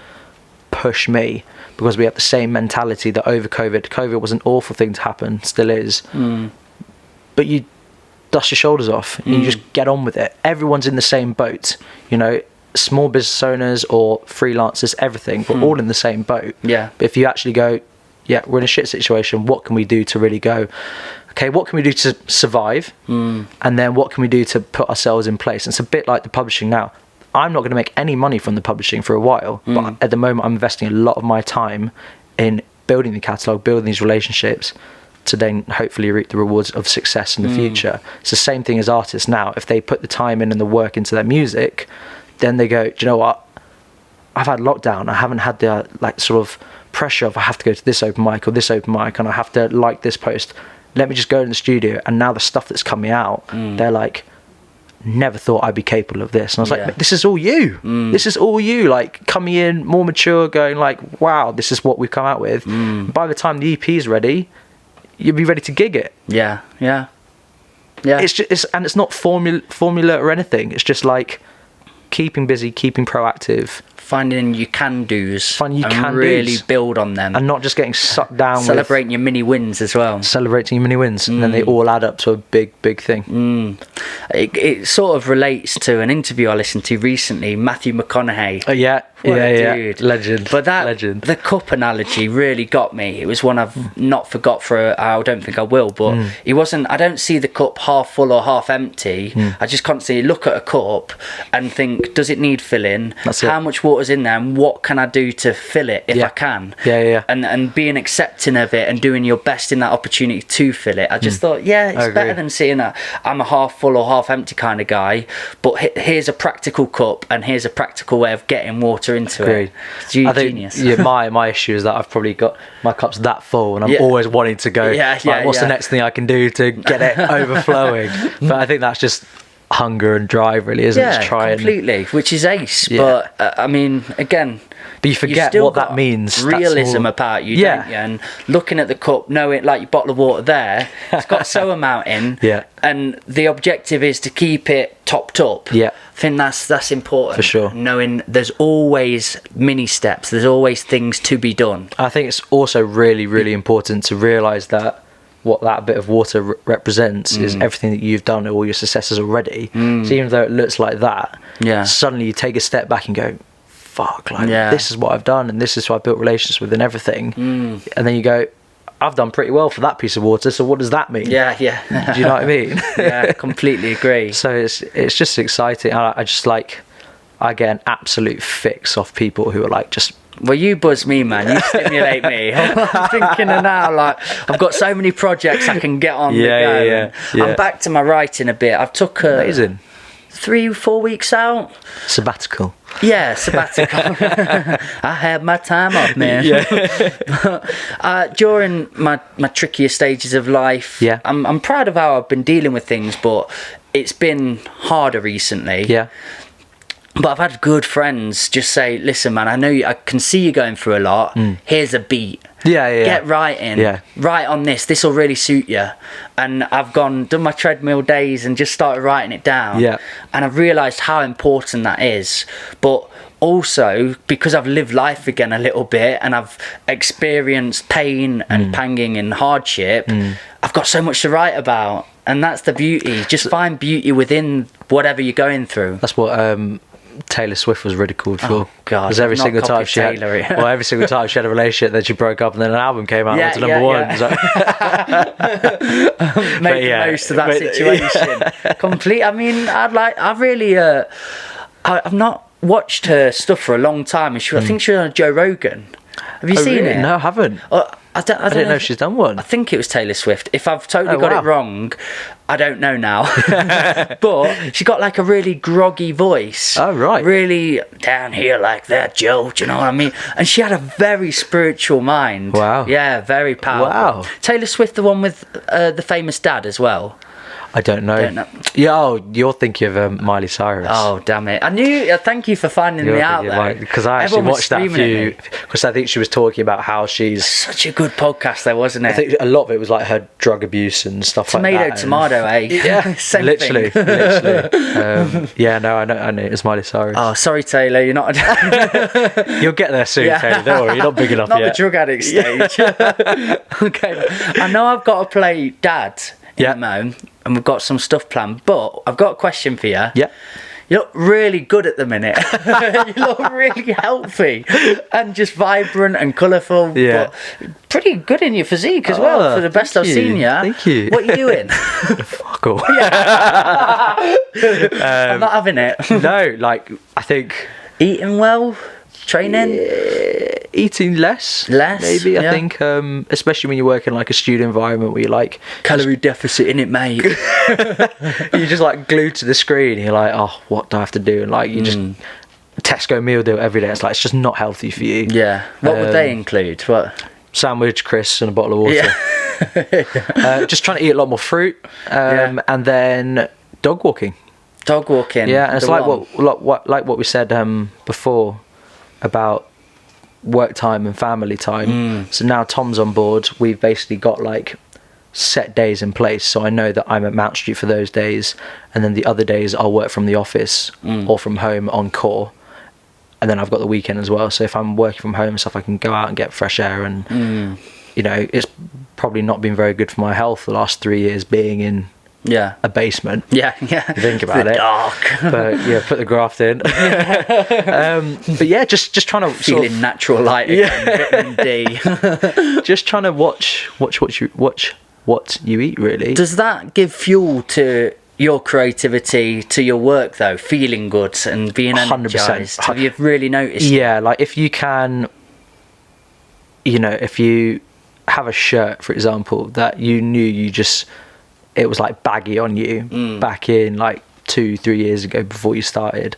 Speaker 3: push me, because we have the same mentality that over COVID was an awful thing to happen, still is. But you dust your shoulders off and you just get on with it. Everyone's in the same boat, you know, small business owners or freelancers, everything. We're all in the same boat.
Speaker 2: Yeah.
Speaker 3: But if you actually go, yeah, we're in a shit situation, what can we do to really go, okay, what can we do to survive? And then what can we do to put ourselves in place? And it's a bit like the publishing now. I'm not going to make any money from the publishing for a while, but at the moment I'm investing a lot of my time in building the catalogue, building these relationships, to then hopefully reap the rewards of success in the future. It's the same thing as artists now. If they put the time in and the work into their music, then they go, do you know what? I've had lockdown. I haven't had the like sort of pressure of I have to go to this open mic or this open mic and I have to like this post. Let me just go in the studio, and now the stuff that's coming out, they're like, never thought I'd be capable of this. And I was like, this is all you. This is all you, like coming in more mature, going like, wow, this is what we've come out with. By the time the EP is ready, you'll be ready to gig it.
Speaker 2: Yeah.
Speaker 3: It's just, and it's not formula or anything. It's just like keeping busy, keeping proactive,
Speaker 2: finding your can-dos, really build on them,
Speaker 3: and not just getting sucked down.
Speaker 2: Celebrating your mini wins as well.
Speaker 3: Celebrating your mini wins, and then they all add up to a big thing.
Speaker 2: It sort of relates to an interview I listened to recently, Matthew McConaughey.
Speaker 3: Yeah,
Speaker 2: dude.
Speaker 3: Legend.
Speaker 2: But
Speaker 3: legend.
Speaker 2: The cup analogy really got me. It was one I've not forgot I don't think I will, but it wasn't, I don't see the cup half full or half empty. I just constantly look at a cup and think, does it need filling? How much water's in there, and what can I do to fill it if I can? And being accepting of it and doing your best in that opportunity to fill it. I just thought, it's better than seeing I'm a half full or half empty kind of guy, but here's a practical cup and here's a practical way of getting water into it. It's genius.
Speaker 3: My issue is that I've probably got my cup's that full, and I'm always wanting to go, what's the next thing I can do to get it overflowing? But I think that's just hunger and drive, really, isn't it?
Speaker 2: Completely, which is ace. But I mean, again,
Speaker 3: but you forget what that means.
Speaker 2: Realism about you, don't you? And looking at the cup, knowing like your bottle of water there, it's got so amount in, and the objective is to keep it topped up. I think that's important
Speaker 3: for sure.
Speaker 2: Knowing there's always mini steps, there's always things to be done.
Speaker 3: I think it's also really important to realise that what that bit of water represents is everything that you've done, all your successes already. So even though it looks like that, suddenly you take a step back and go, fuck, like this is what I've done, and this is who I built relationships with and everything. And then you go, I've done pretty well for that piece of water, so what does that mean?
Speaker 2: Do you
Speaker 3: know what I mean?
Speaker 2: Completely agree.
Speaker 3: So it's just exciting. I just like, I get an absolute fix off people who are like just,
Speaker 2: well, you buzz me, man. You stimulate me. I'm thinking of now, like, I've got so many projects I can get on the go. I'm back to my writing a bit. I've took
Speaker 3: amazing
Speaker 2: 3-4 weeks out.
Speaker 3: Sabbatical.
Speaker 2: Sabbatical. I had my time off, man. During my trickier stages of life, I'm proud of how I've been dealing with things, but it's been harder recently. But I've had good friends just say, listen, man, I can see you going through a lot. Here's a beat. Get writing. Write on this. This will really suit you. And I've done my treadmill days and just started writing it down. And I've realised how important that is. But also, because I've lived life again a little bit and I've experienced pain and panging and hardship, I've got so much to write about. And that's the beauty. Just find beauty within whatever you're going through.
Speaker 3: That's what Taylor Swift was ridiculed for.
Speaker 2: Oh God!
Speaker 3: Because every single time she had a relationship, then she broke up, and then an album came out to number one. So.
Speaker 2: Make the most of that situation. Complete. I mean, I've not watched her stuff for a long time, and I think she was on Joe Rogan. Have you seen it?
Speaker 3: No, I haven't.
Speaker 2: I didn't
Speaker 3: know if she's done one.
Speaker 2: I think it was Taylor Swift. If I've totally got it wrong, I don't know now. But she got like a really groggy voice.
Speaker 3: Oh, right.
Speaker 2: Really down here like that, Joe. Do you know what I mean? And she had a very spiritual mind.
Speaker 3: Wow.
Speaker 2: Yeah, very powerful.
Speaker 3: Wow.
Speaker 2: Taylor Swift, the one with the famous dad as well.
Speaker 3: I don't know. Yeah, you're thinking of Miley Cyrus.
Speaker 2: Oh, damn it. I knew. Thank you for finding me out there.
Speaker 3: Because I actually watched that few, because I think she was talking about how she's...
Speaker 2: Such a good podcast there, wasn't it?
Speaker 3: I think a lot of it was like her drug abuse and stuff like that.
Speaker 2: Tomato, eh?
Speaker 3: Yeah,
Speaker 2: Same
Speaker 3: literally.
Speaker 2: thing.
Speaker 3: Yeah, no, I know. It's Miley Cyrus.
Speaker 2: Oh, sorry, Taylor, you're not...
Speaker 3: You'll get there soon, Taylor. Don't worry, you're not big enough
Speaker 2: not
Speaker 3: yet.
Speaker 2: the drug addict stage. Okay. I know I've got to play Dad in a moment, and we've got some stuff planned, but I've got a question for you.
Speaker 3: Yeah.
Speaker 2: You look really good at the minute. You look really healthy and just vibrant and colourful.
Speaker 3: Yeah.
Speaker 2: But pretty good in your physique as well, for the best I've seen you.
Speaker 3: Thank you.
Speaker 2: What are you doing?
Speaker 3: Fuck all.
Speaker 2: I'm not having it.
Speaker 3: No, like, I think...
Speaker 2: Eating well? Training?
Speaker 3: Eating less, maybe. I think, especially when you work in like a studio environment where you're like
Speaker 2: calorie deficit in it, mate.
Speaker 3: You're just like glued to the screen. You're like, oh, what do I have to do? And like you just Tesco meal deal every day. It's like it's just not healthy for you.
Speaker 2: Yeah. What would they include? What?
Speaker 3: Sandwich, crisps, and a bottle of water. Yeah. Just trying to eat a lot more fruit, and then dog walking.
Speaker 2: Dog walking.
Speaker 3: Yeah, and it's like what we said before about work time and family time. So now Tom's on board. We've basically got like set days in place, so I know that I'm at Mount Street for those days, and then the other days I'll work from the office or from home on core, and then I've got the weekend as well. So if I'm working from home and stuff, I can go out and get fresh air. And you know, it's probably not been very good for my health the last 3 years being in a basement.
Speaker 2: Yeah.
Speaker 3: Think about it.
Speaker 2: Dark.
Speaker 3: But yeah, put the graft in. But yeah, just trying to
Speaker 2: feeling natural light again, vitamin D.
Speaker 3: Just trying to watch what you eat, really.
Speaker 2: Does that give fuel to your creativity, to your work though? Feeling good and being energized. 100%. Have you really noticed?
Speaker 3: Yeah, like if you can, you know, if you have a shirt, for example, that you knew it was like baggy on you back in like 2-3 years ago before you started,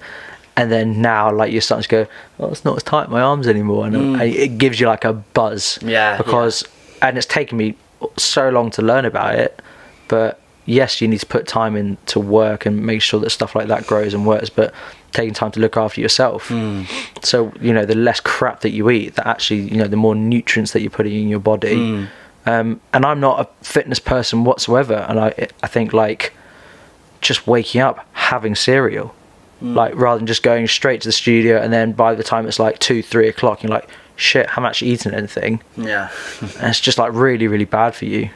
Speaker 3: and then now like you're starting to go, oh, it's not as tight in my arms anymore, and it gives you like a buzz. And it's taken me so long to learn about it, but yes, you need to put time in to work and make sure that stuff like that grows and works, but taking time to look after yourself. So you know, the less crap that you eat, that actually, you know, the more nutrients that you're putting in your body. And I'm not a fitness person whatsoever, and I think like just waking up, having cereal, like rather than just going straight to the studio, and then by the time it's like 2-3 o'clock, you're like, shit, I haven't actually eaten anything. And it's just like really, really bad for you.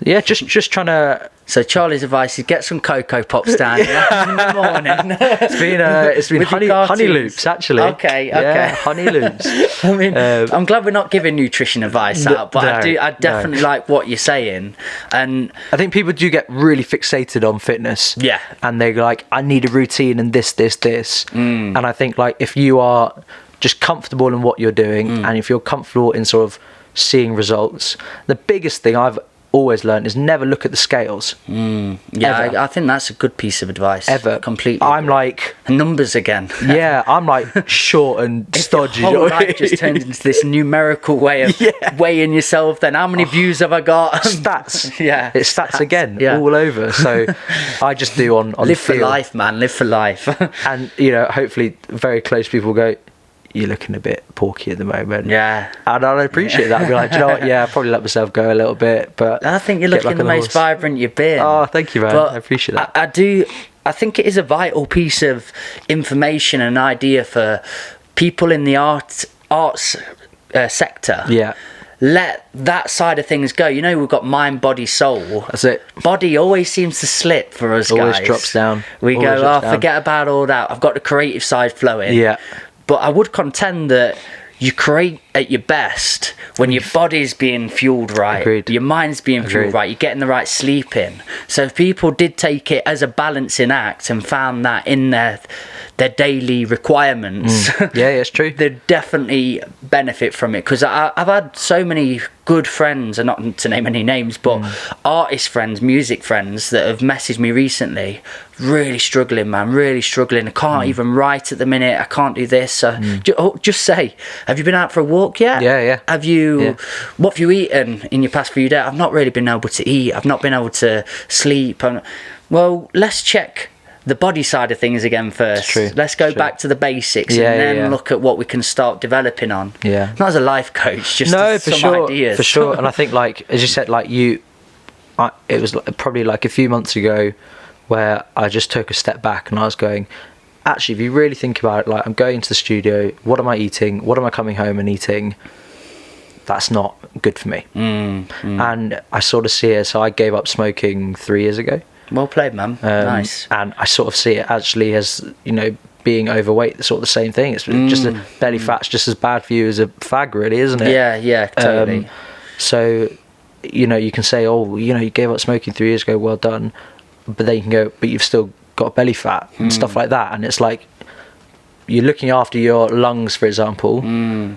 Speaker 3: Just trying to...
Speaker 2: So Charlie's advice is get some Cocoa Pops down in the morning.
Speaker 3: It's been honey loops, actually.
Speaker 2: Okay.
Speaker 3: Yeah, honey loops.
Speaker 2: I mean, I'm glad we're not giving nutrition advice out, but I definitely like what you're saying. And
Speaker 3: I think people do get really fixated on fitness. Yeah. And they're like, I need a routine and this. And I think like if you are just comfortable in what you're doing, and if you're comfortable in sort of seeing results, the biggest thing I've always learned is never look at the scales.
Speaker 2: I think that's a good piece of advice. Completely.
Speaker 3: I'm like
Speaker 2: numbers again.
Speaker 3: I'm like short and stodgy.
Speaker 2: Your whole life just turned into this numerical way of weighing yourself. Then how many views have I got?
Speaker 3: Stats. It's stats again, all over. So I just do on
Speaker 2: live for life, man. Live for life.
Speaker 3: And you know, hopefully, very close people go, you're looking a bit porky at the moment. And I appreciate that. I'd be like, do you know what? Yeah, I'll probably let myself go a little bit. But
Speaker 2: I think you're looking the most vibrant you've been.
Speaker 3: Oh, thank you, man.
Speaker 2: But
Speaker 3: I appreciate that.
Speaker 2: I think it is a vital piece of information and idea for people in the arts sector. Let that side of things go. You know, we've got mind, body, soul.
Speaker 3: That's it.
Speaker 2: Body always seems to slip for us guys.
Speaker 3: Always drops down.
Speaker 2: We go, forget about all that. I've got the creative side flowing. But I would contend that you create at your best when your body's being fueled right, your mind's being fueled right, you're getting the right sleep in. So if people did take it as a balancing act and found that in their daily requirements,
Speaker 3: it's true,
Speaker 2: they'd definitely benefit from it. Because I've had so many good friends, and not to name any names, but artist friends, music friends that have messaged me recently, really struggling, man, really struggling. I can't even write at the minute, I can't do this. So just say, have you been out for a walk cook yet?
Speaker 3: Yeah.
Speaker 2: Have you, what have you eaten in your past few days? I've not really been able to eat. I've not been able to sleep. Well, let's check the body side of things again first.
Speaker 3: True.
Speaker 2: Let's go back to the basics and then look at what we can start developing on.
Speaker 3: Yeah.
Speaker 2: Not as a life coach, just
Speaker 3: for
Speaker 2: some
Speaker 3: sure,
Speaker 2: ideas.
Speaker 3: For sure. And I think, like, as you said, like it was probably like a few months ago where I just took a step back and I was going, actually, if you really think about it, like, I'm going to the studio, what am I eating? What am I coming home and eating? That's not good for me. And I sort of see it, so I gave up smoking 3 years ago.
Speaker 2: Well played, man. Nice.
Speaker 3: And I sort of see it actually as, you know, being overweight, sort of the same thing. It's just a belly fat's just as bad for you as a fag, really, isn't it?
Speaker 2: Yeah, totally.
Speaker 3: So, you know, you can say, oh, you know, you gave up smoking 3 years ago, well done. But then you can go, but you've still got belly fat and stuff like that. And it's like, you're looking after your lungs, for example,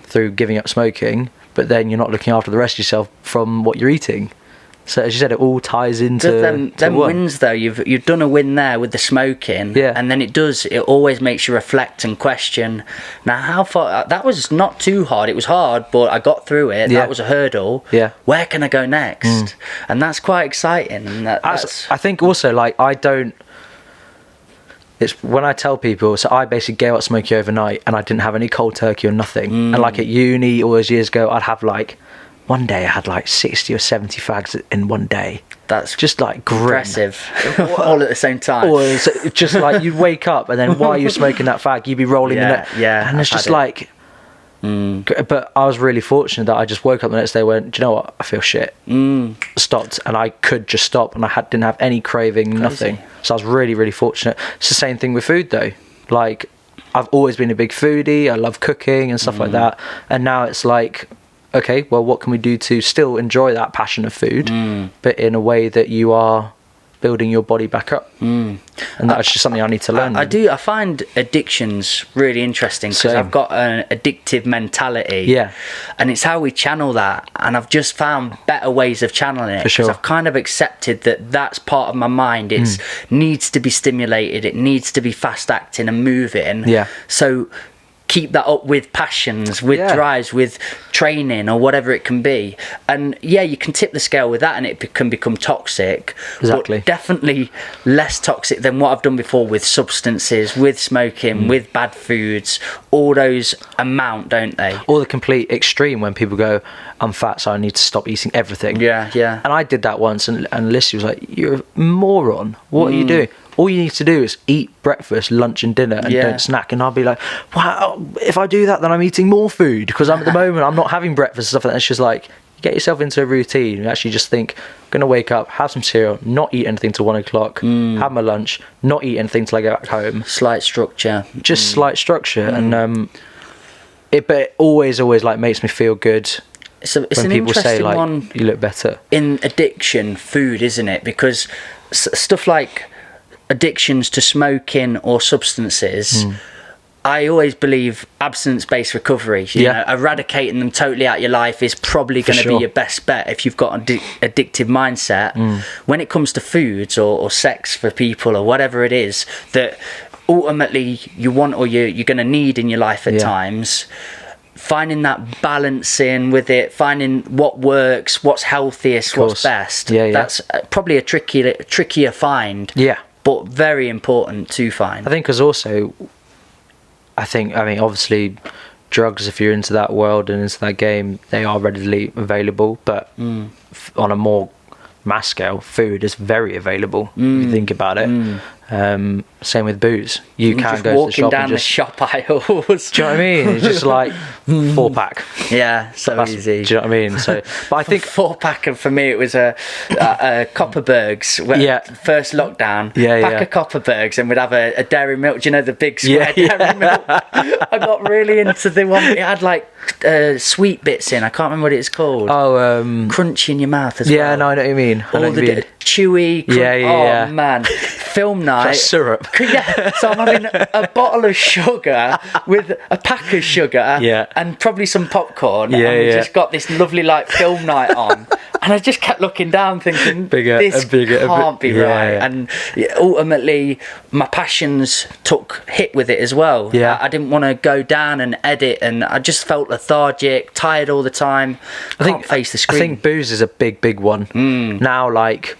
Speaker 3: through giving up smoking, but then you're not looking after the rest of yourself from what you're eating. So as you said, it all ties into
Speaker 2: them wins though. You've done a win there with the smoking, and then it always makes you reflect and question. Now, how far that was not too hard. It was hard, but I got through it. That was a hurdle. Where can I go next? And that's quite exciting. And I
Speaker 3: think also, like, it's when I tell people, so I basically gave up smoking overnight and I didn't have any cold turkey or nothing. And like at uni all those years ago, I'd have like, one day I had like 60 or 70 fags in one day. That's just like
Speaker 2: impressive. All at the same time.
Speaker 3: Or it's just like you'd wake up and then while you're smoking that fag, you'd be rolling in it.
Speaker 2: Yeah.
Speaker 3: And it's just like, but I was really fortunate that I just woke up the next day and went, do you know what? I feel shit. Stopped, and I could just stop, and I didn't have any craving, nothing. So I was really, really fortunate. It's the same thing with food though. Like, I've always been a big foodie. I love cooking and stuff like that. And now it's like, okay, well, what can we do to still enjoy that passion of food, but in a way that you are building your body back up? And that's just something I need to learn.
Speaker 2: I find addictions really interesting because I've got an addictive mentality, and it's how we channel that, and I've just found better ways of channeling it.
Speaker 3: For sure.
Speaker 2: I've kind of accepted that that's part of my mind. It needs to be stimulated, it needs to be fast acting and moving. So keep that up with passions, with drives, with training or whatever it can be. And you can tip the scale with that and it can become toxic.
Speaker 3: Exactly.
Speaker 2: But definitely less toxic than what I've done before with substances, with smoking, with bad foods. All those amount, don't they?
Speaker 3: Or the complete extreme when people go, I'm fat, so I need to stop eating everything.
Speaker 2: Yeah.
Speaker 3: And I did that once, and Lissy was like, you're a moron. What are you doing? All you need to do is eat breakfast, lunch and dinner and don't snack. And I'll be like, wow, if I do that, then I'm eating more food because at the moment I'm not having breakfast and stuff like that. It's just like, you get yourself into a routine. You actually just think, I'm going to wake up, have some cereal, not eat anything till 1 o'clock, have my lunch, not eat anything till I get back home.
Speaker 2: Slight structure.
Speaker 3: Just slight structure. And it always like makes me feel good.
Speaker 2: It's
Speaker 3: when
Speaker 2: an
Speaker 3: people say like,
Speaker 2: one
Speaker 3: you look better.
Speaker 2: In addiction, food, isn't it? Because stuff like addictions to smoking or substances, I always believe abstinence-based recovery, you know, eradicating them totally out of your life is probably going to be your best bet if you've got an addictive mindset. When it comes to foods or sex for people or whatever it is that ultimately you want or you're going to need in your life at times, finding that balancing with it, finding what works, what's healthiest, what's best. That's probably a trickier find. But very important to find.
Speaker 3: I think because also, I mean, obviously, drugs, if you're into that world and into that game, they are readily available. But on a more mass scale, food is very available, if you think about it. Same with booze. You can go to the shop
Speaker 2: down
Speaker 3: and just...
Speaker 2: the shop aisles.
Speaker 3: Do you know what I mean? It's just like 4-pack.
Speaker 2: Yeah, so easy.
Speaker 3: Do you know what I mean? So, but I think
Speaker 2: 4-pack, and for me it was a Copperbergs. First lockdown. Pack of Copperbergs, and we'd have a dairy milk. Do you know the big square dairy milk? I got really into the one. It had like sweet bits in. I can't remember what it's called. Crunchy in your mouth as well.
Speaker 3: Yeah, no, I know what you mean.
Speaker 2: All the chewy. Oh man, film night. night.
Speaker 3: Just syrup.
Speaker 2: Yeah, so I'm having a bottle of sugar with a pack of sugar and probably some popcorn.
Speaker 3: Yeah,
Speaker 2: and we just got this lovely like film night on. And I just kept looking down thinking, this can't be right. Yeah. And ultimately, my passions took hit with it as well.
Speaker 3: Yeah.
Speaker 2: I didn't want to go down and edit, and I just felt lethargic, tired all the time. Can't face the screen.
Speaker 3: I think booze is a big one. Now, like,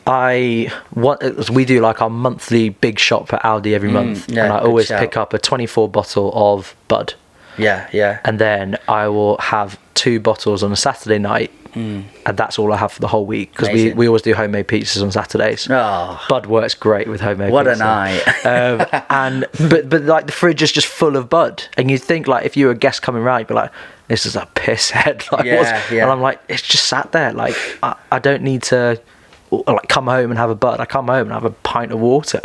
Speaker 3: we do like our monthly big shop at Aldi every month, and I always pick up a 24 bottle of Bud.
Speaker 2: Yeah.
Speaker 3: And then I will have 2 bottles on a Saturday night, and that's all I have for the whole week, because we always do homemade pizzas on Saturdays. Bud works great with homemade
Speaker 2: what
Speaker 3: pizza.
Speaker 2: A night.
Speaker 3: But like the fridge is just full of Bud, and you think like if you were a guest coming round, you'd be like, this is a piss head. Like, and I'm like, it's just sat there. Like I don't need to like come home and have a Bud. I come home and have a pint of water.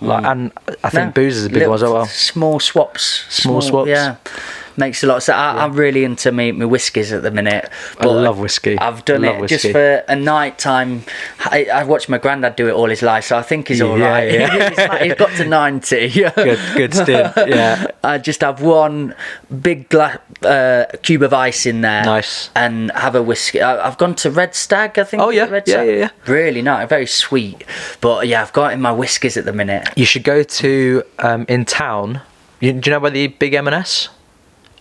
Speaker 3: Like, and I think booze is a big one as well.
Speaker 2: Small swaps.
Speaker 3: Yeah.
Speaker 2: Makes a lot of sense. I'm really into my whiskies at the minute.
Speaker 3: But I love whiskey.
Speaker 2: I've done it just for a night time. I watched my granddad do it all his life, so I think he's all right. Yeah. He's got to 90.
Speaker 3: Good stint. Yeah.
Speaker 2: I just have one big cube of ice in there.
Speaker 3: Nice.
Speaker 2: And have a whiskey. I've gone to Red Stag, I think.
Speaker 3: Oh, yeah.
Speaker 2: Red Stag.
Speaker 3: Yeah.
Speaker 2: Really nice. Very sweet. But yeah, I've got it in my whiskies at the minute.
Speaker 3: You should go to, in town, do you know where the big M&S?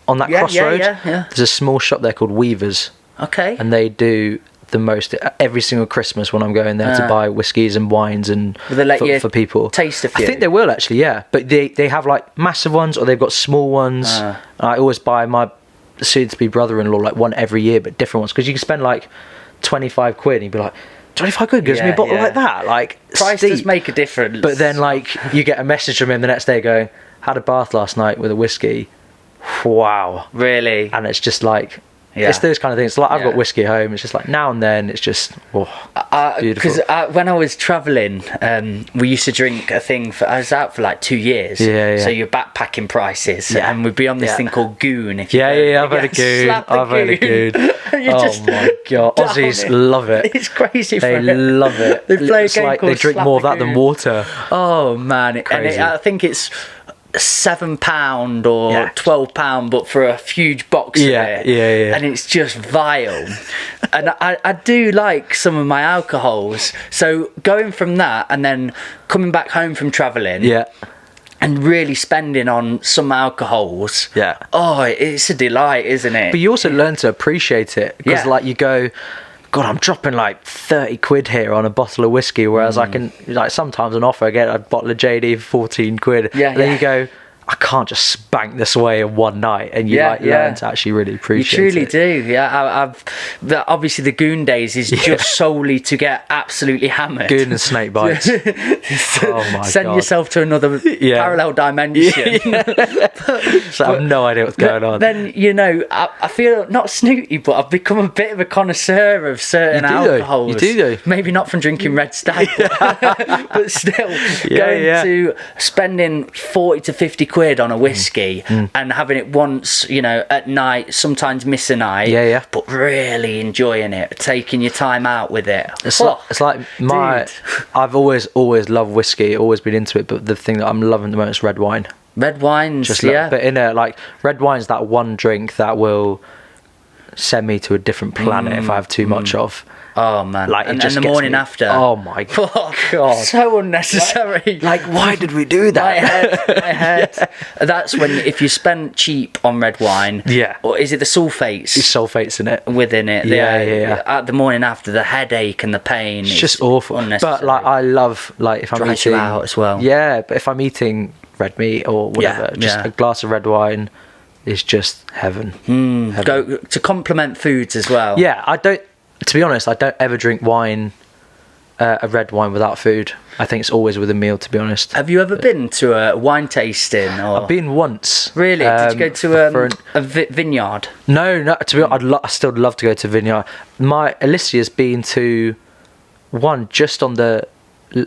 Speaker 3: On that crossroad, there's a small shop there called Weavers.
Speaker 2: Okay.
Speaker 3: And they do the most every single Christmas when I'm going there to buy whiskies and wines and for people.
Speaker 2: Taste a few?
Speaker 3: I think they will actually, yeah. But they have like massive ones, or they've got small ones. I always buy my soon-to-be brother-in-law like one every year, but different ones, because you can spend like 25 quid and you'd be like, 25 quid gives me a bottle like that. Like,
Speaker 2: price does make a difference.
Speaker 3: But then like you get a message from him the next day going, had a bath last night with a whiskey. Wow.
Speaker 2: Really?
Speaker 3: And it's just like, it's those kind of things. Like I've got whiskey at home. It's just like now and then it's just beautiful.
Speaker 2: Because when I was travelling, we used to drink a thing I was out for like 2 years. So your backpacking prices, and we'd be on this thing called Goon. I've
Speaker 3: heard of Goon. Oh my god, Aussies love it.
Speaker 2: It's crazy.
Speaker 3: They love it.
Speaker 2: They play a game
Speaker 3: like
Speaker 2: called
Speaker 3: they drink more of that than water.
Speaker 2: Oh man,
Speaker 3: crazy.
Speaker 2: I think it's £7 or £12, but for a huge box of it, and it's just vile. And I do like some of my alcohols, so going from that and then coming back home from travelling, and really spending on some alcohols, it's a delight, isn't it?
Speaker 3: But you also learn to appreciate it, because like you go, God, I'm dropping like 30 quid here on a bottle of whiskey, whereas I can, like, sometimes on offer I get a bottle of JD for 14 quid. And then you go, I can't just spank this away in one night, and you learn to actually really appreciate it.
Speaker 2: You truly do. Obviously the Goon days is just solely to get absolutely hammered.
Speaker 3: Goon and snake bites. Oh my
Speaker 2: Send
Speaker 3: God.
Speaker 2: yourself to another parallel dimension.
Speaker 3: So I have no idea what's going on.
Speaker 2: Then, I feel not snooty, but I've become a bit of a connoisseur of certain alcohols.
Speaker 3: You do.
Speaker 2: Maybe not from drinking Red Stag, but still going to spending 40 to 50 quid on a whiskey and having it once, at night, sometimes miss a night, but really enjoying it, taking your time out with it.
Speaker 3: It's like I've always loved whiskey, always been into it, but the thing that I'm loving the most is red wine.
Speaker 2: Red wines,
Speaker 3: but like red wine's that one drink that will send me to a different planet if I have too much of.
Speaker 2: Oh man!
Speaker 3: Like,
Speaker 2: and the morning after.
Speaker 3: Oh my god!
Speaker 2: So unnecessary.
Speaker 3: Like, why did we do that?
Speaker 2: My head. That's when, if you spend cheap on red wine. Or is it the sulfates?
Speaker 3: It's sulfates in it.
Speaker 2: Within it.
Speaker 3: Yeah.
Speaker 2: At the morning after, the headache and the pain.
Speaker 3: It's just awful.
Speaker 2: Unnecessary.
Speaker 3: But like, I love, like, if I'm
Speaker 2: Dries
Speaker 3: eating
Speaker 2: you out as well.
Speaker 3: Yeah, but if I'm eating red meat or whatever, a glass of red wine is just heaven. Heaven.
Speaker 2: Go to complement foods as well.
Speaker 3: Yeah, to be honest, I don't ever drink wine, a red wine, without food. I think it's always with a meal, to be honest.
Speaker 2: Have you ever been to a wine tasting?
Speaker 3: I've been once.
Speaker 2: Really? Did you go to a vineyard?
Speaker 3: No. To be honest, I'd still love to go to a vineyard. Alicia's been to one just on the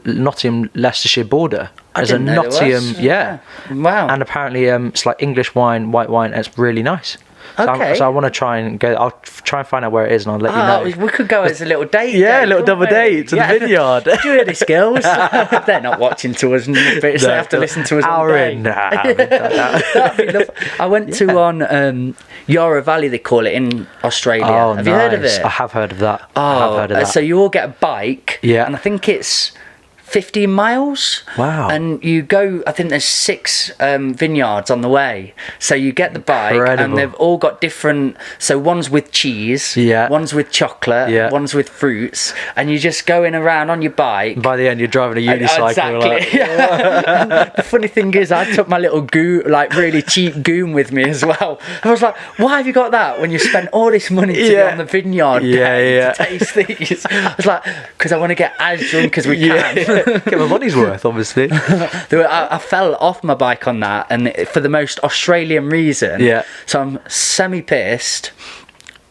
Speaker 3: Nottingham Leicestershire border. There's a Nottingham,
Speaker 2: Wow.
Speaker 3: and apparently it's like English wine, white wine, and it's really nice.
Speaker 2: Okay.
Speaker 3: So I want to try and go. I'll try and find out where it is, and I'll let you know.
Speaker 2: We could go as a little date.
Speaker 3: Yeah, a little double date to the vineyard.
Speaker 2: Did you hear this, girls? They're not watching to us, but they have to listen to us all day. That'd be lovely. I went to on Yarra Valley, they call it in Australia.
Speaker 3: Oh,
Speaker 2: have you heard of it?
Speaker 3: I have heard of that.
Speaker 2: So you all get a bike.
Speaker 3: Yeah.
Speaker 2: And I think it's 15 miles.
Speaker 3: Wow.
Speaker 2: And you go, I think there's 6 vineyards on the way. So you get the bike.
Speaker 3: Incredible.
Speaker 2: And they've all got different, so one's with cheese, one's with chocolate, one's with fruits, and you're just going around on your bike.
Speaker 3: By the end you're driving a unicycle.
Speaker 2: Exactly. And the funny thing is, I took my little really cheap goon with me as well. I was like, why have you got that when you spent all this money to be on the vineyard to taste these? I was like, because I want to get as drunk as we can.
Speaker 3: Get my money's worth, obviously.
Speaker 2: I fell off my bike on that, and for the most Australian reason.
Speaker 3: Yeah.
Speaker 2: So I'm semi-pissed,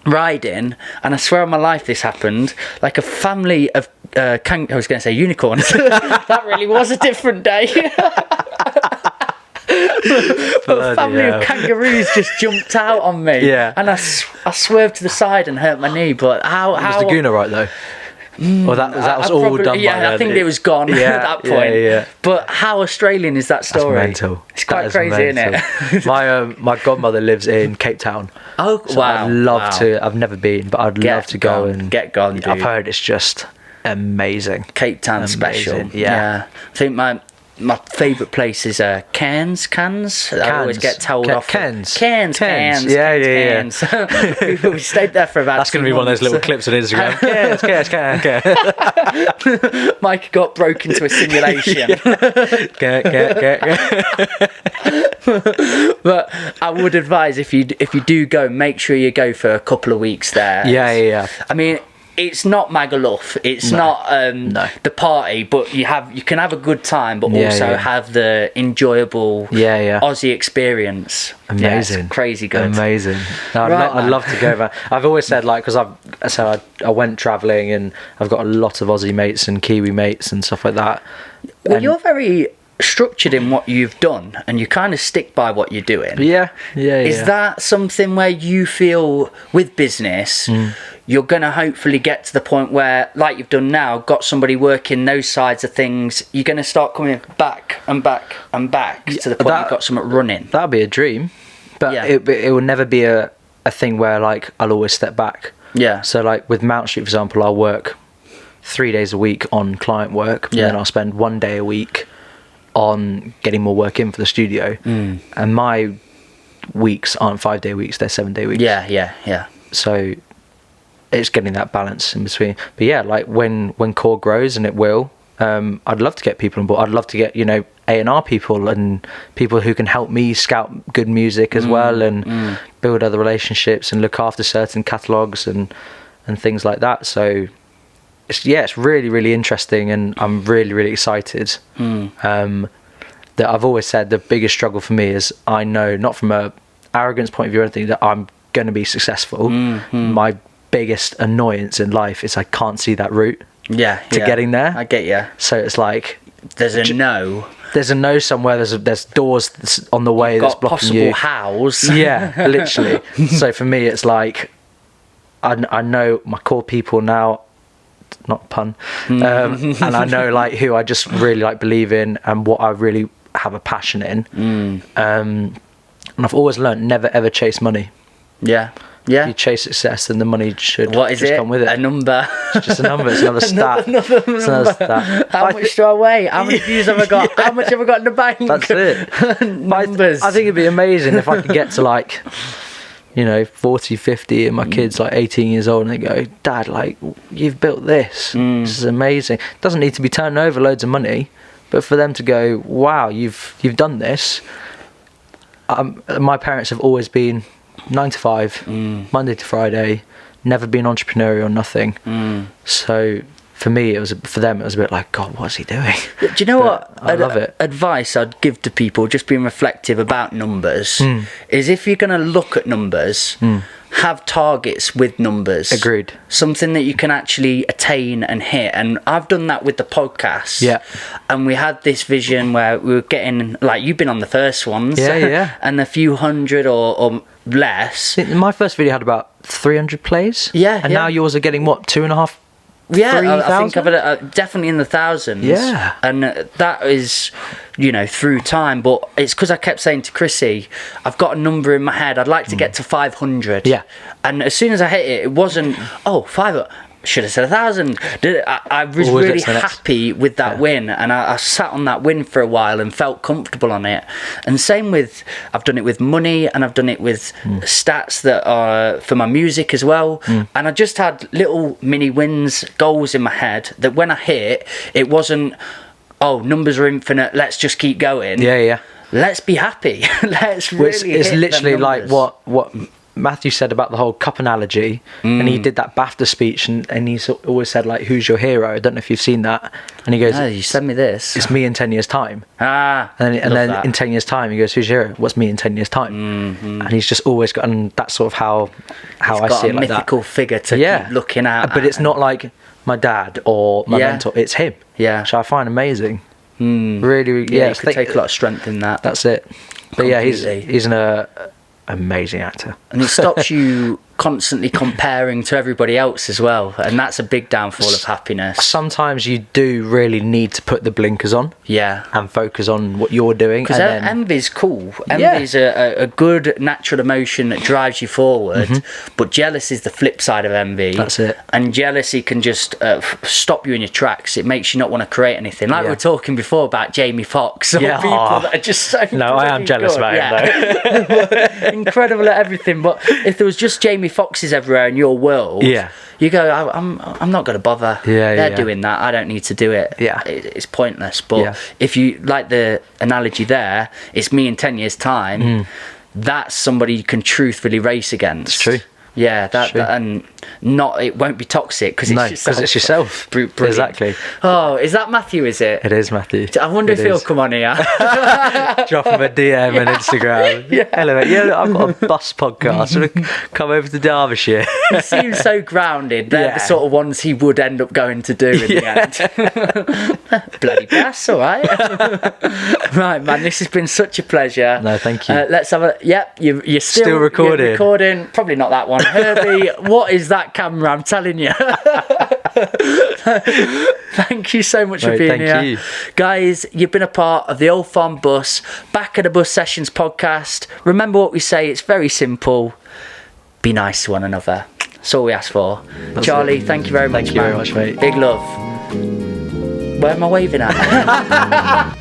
Speaker 2: riding, and I swear on my life this happened. Like a family of I was going to say unicorns. That really was a different day. A family of kangaroos just jumped out on me.
Speaker 3: Yeah.
Speaker 2: And I swerved to the side and hurt my knee. But how
Speaker 3: was the goon alright though? Or that was all
Speaker 2: probably,
Speaker 3: done by then?
Speaker 2: I think it was gone at that point.
Speaker 3: Yeah.
Speaker 2: But how Australian is that story?
Speaker 3: That's mental.
Speaker 2: It's quite crazy, isn't it?
Speaker 3: My godmother lives in Cape Town.
Speaker 2: Oh,
Speaker 3: so
Speaker 2: wow.
Speaker 3: I'd love to. I've never been, but I'd love to go and
Speaker 2: get gone. Dude.
Speaker 3: I've heard it's just amazing.
Speaker 2: Cape Town special.
Speaker 3: Yeah.
Speaker 2: I think my favourite place is Cairns. I always get told off.
Speaker 3: Cairns.
Speaker 2: Yeah. We stayed there for about.
Speaker 3: That's going to be one of those little clips on Instagram. Cairns.
Speaker 2: Mike got broke into a simulation. But I would advise if you do go, make sure you go for a couple of weeks there.
Speaker 3: Yeah.
Speaker 2: I mean, it's not Magaluf. It's not the party, but you can have a good time, but also have the enjoiable Aussie experience.
Speaker 3: Amazing,
Speaker 2: it's crazy good,
Speaker 3: amazing. No, I'd love to go back. I've always said because I went travelling and I've got a lot of Aussie mates and Kiwi mates and stuff like that.
Speaker 2: Well, you're very structured in what you've done, and you kind of stick by what you're doing.
Speaker 3: Yeah.
Speaker 2: Is that something where you feel with business? You're going to hopefully get to the point where, like you've done now, got somebody working those sides of things, you're going to start coming back and back and back to the point you've got something running.
Speaker 3: That'd be a dream, but it will never be a thing where I'll always step back.
Speaker 2: Yeah.
Speaker 3: So with Mount Street, for example, I'll work 3 days a week on client work, and then I'll spend 1 day a week on getting more work in for the studio. And my weeks aren't 5-day weeks, they're 7-day weeks.
Speaker 2: Yeah.
Speaker 3: So it's getting that balance in between. But when Core grows, and it will, I'd love to get people on board. I'd love to get A&R people and people who can help me scout good music as well, and build other relationships and look after certain catalogues and things like that. So it's really, really interesting, and I'm really, really excited. That I've always said the biggest struggle for me is, I know, not from a arrogance point of view or anything, that I'm going to be successful. My biggest annoyance in life is I can't see that route to getting there.
Speaker 2: I get you.
Speaker 3: So it's
Speaker 2: there's a no
Speaker 3: somewhere, there's doors on the way that's blocking you.
Speaker 2: Hows.
Speaker 3: Yeah, literally. So for me it's I know my core people now, not pun, and I know who I just really believe in and what I really have a passion in. And I've always learned, never ever chase money.
Speaker 2: Yeah.
Speaker 3: You chase success, and the money should come with it.
Speaker 2: A number.
Speaker 3: It's just a number. It's another stat. Another stat.
Speaker 2: How much do I weigh? How many views have I got? How much have I got in the bank?
Speaker 3: That's it.
Speaker 2: Numbers.
Speaker 3: I think it'd be amazing if I could get to 40, 50, and my kid's 18 years old, and they go, Dad, you've built this. This is amazing. It doesn't need to be turning over loads of money, but for them to go, wow, you've done this. My parents have always been 9 to 5, Monday to Friday, never been entrepreneurial, nothing. So for me, for them, it was a bit God, what's he doing?
Speaker 2: Do you know what?
Speaker 3: I love it.
Speaker 2: Advice I'd give to people, just being reflective about numbers, is if you're going to look at numbers, have targets with numbers.
Speaker 3: Agreed.
Speaker 2: Something that you can actually attain and hit. And I've done that with the podcast.
Speaker 3: Yeah.
Speaker 2: And we had this vision where we were getting, you've been on the first ones.
Speaker 3: Yeah.
Speaker 2: And a few hundred or less.
Speaker 3: My first video had about 300 plays.
Speaker 2: Yeah.
Speaker 3: And now yours are getting what, 2.5?
Speaker 2: Yeah,
Speaker 3: 3,000?
Speaker 2: I think I've had definitely in the thousands.
Speaker 3: Yeah.
Speaker 2: And that is, through time. But it's because I kept saying to Chrissy, I've got a number in my head. I'd like to get to 500.
Speaker 3: Yeah.
Speaker 2: And as soon as I hit it, it wasn't, 500. Should have said 1,000. I was
Speaker 3: Always
Speaker 2: really
Speaker 3: get to the next.
Speaker 2: happy with that win, and I sat on that win for a while and felt comfortable on it. And same with, I've done it with money, and I've done it with stats that are for my music as well. And I just had little mini wins, goals in my head that when I hit, it wasn't, numbers are infinite, let's just keep going.
Speaker 3: Yeah.
Speaker 2: Let's be happy. Let's really
Speaker 3: It's
Speaker 2: hit
Speaker 3: literally
Speaker 2: them
Speaker 3: like
Speaker 2: numbers.
Speaker 3: what Matthew said about the whole cup analogy, and he did that BAFTA speech, and he always said, like, who's your hero? I don't know if you've seen that. And he goes,
Speaker 2: No, you send me this.
Speaker 3: it's me in 10 years time.
Speaker 2: And
Speaker 3: And then in 10 years time he goes, who's your hero? What's me in 10 years time? And he's just always got, and that's sort of how I see it, like that.
Speaker 2: mythical figure to keep looking at.
Speaker 3: But it's not like my dad or my mentor, it's him.
Speaker 2: Yeah.
Speaker 3: Which I find amazing. Really,
Speaker 2: you could take a lot of strength in that.
Speaker 3: That's it. But yeah,
Speaker 2: Completely.
Speaker 3: he's an amazing actor.
Speaker 2: And it stops you constantly comparing to everybody else as well, and that's a big downfall of happiness.
Speaker 3: Sometimes you do really need to put the blinkers on, and focus on what you're doing.
Speaker 2: Because envy's cool. Envy's a good natural emotion that drives you forward, but jealousy is the flip side of envy.
Speaker 3: That's it.
Speaker 2: And jealousy can just stop you in your tracks. It makes you not want to create anything. Like we were talking before about Jamie Foxx, or people that are just so
Speaker 3: I am jealous
Speaker 2: good.
Speaker 3: about him though.
Speaker 2: Incredible at everything. But if there was just Jamie Foxxes everywhere in your world, you go, I'm not going to bother. They're doing that. I don't need to do it. It's pointless. But if you like the analogy there, it's me in 10 years time. That's somebody you can truthfully race against.
Speaker 3: It's true.
Speaker 2: Yeah, that and not, it won't be toxic because it's
Speaker 3: yourself.
Speaker 2: Brilliant.
Speaker 3: Exactly.
Speaker 2: Oh, is that Matthew? Is it?
Speaker 3: It is Matthew.
Speaker 2: I wonder if he'll come on here.
Speaker 3: Drop him a DM on Instagram. Hello, mate. I've got a bus podcast. Come over to Derbyshire.
Speaker 2: He seems so grounded. They're the sort of ones he would end up going to do in the end. Bloody bus, all right. Right, man. This has been such a pleasure.
Speaker 3: No, thank you.
Speaker 2: Let's have a. Yep, you're still
Speaker 3: recording.
Speaker 2: You're recording. Probably not that one. Herbie, what is that camera? I'm telling you. Thank you so much for being here.
Speaker 3: Thank you.
Speaker 2: Guys, you've been a part of the Old Farm Bus, Back at the Bus Sessions podcast. Remember what we say, it's very simple. Be nice to one another. That's all we ask for. Charlie, thank you very much,
Speaker 3: Thank you very much, mate.
Speaker 2: Big love. Where am I waving at?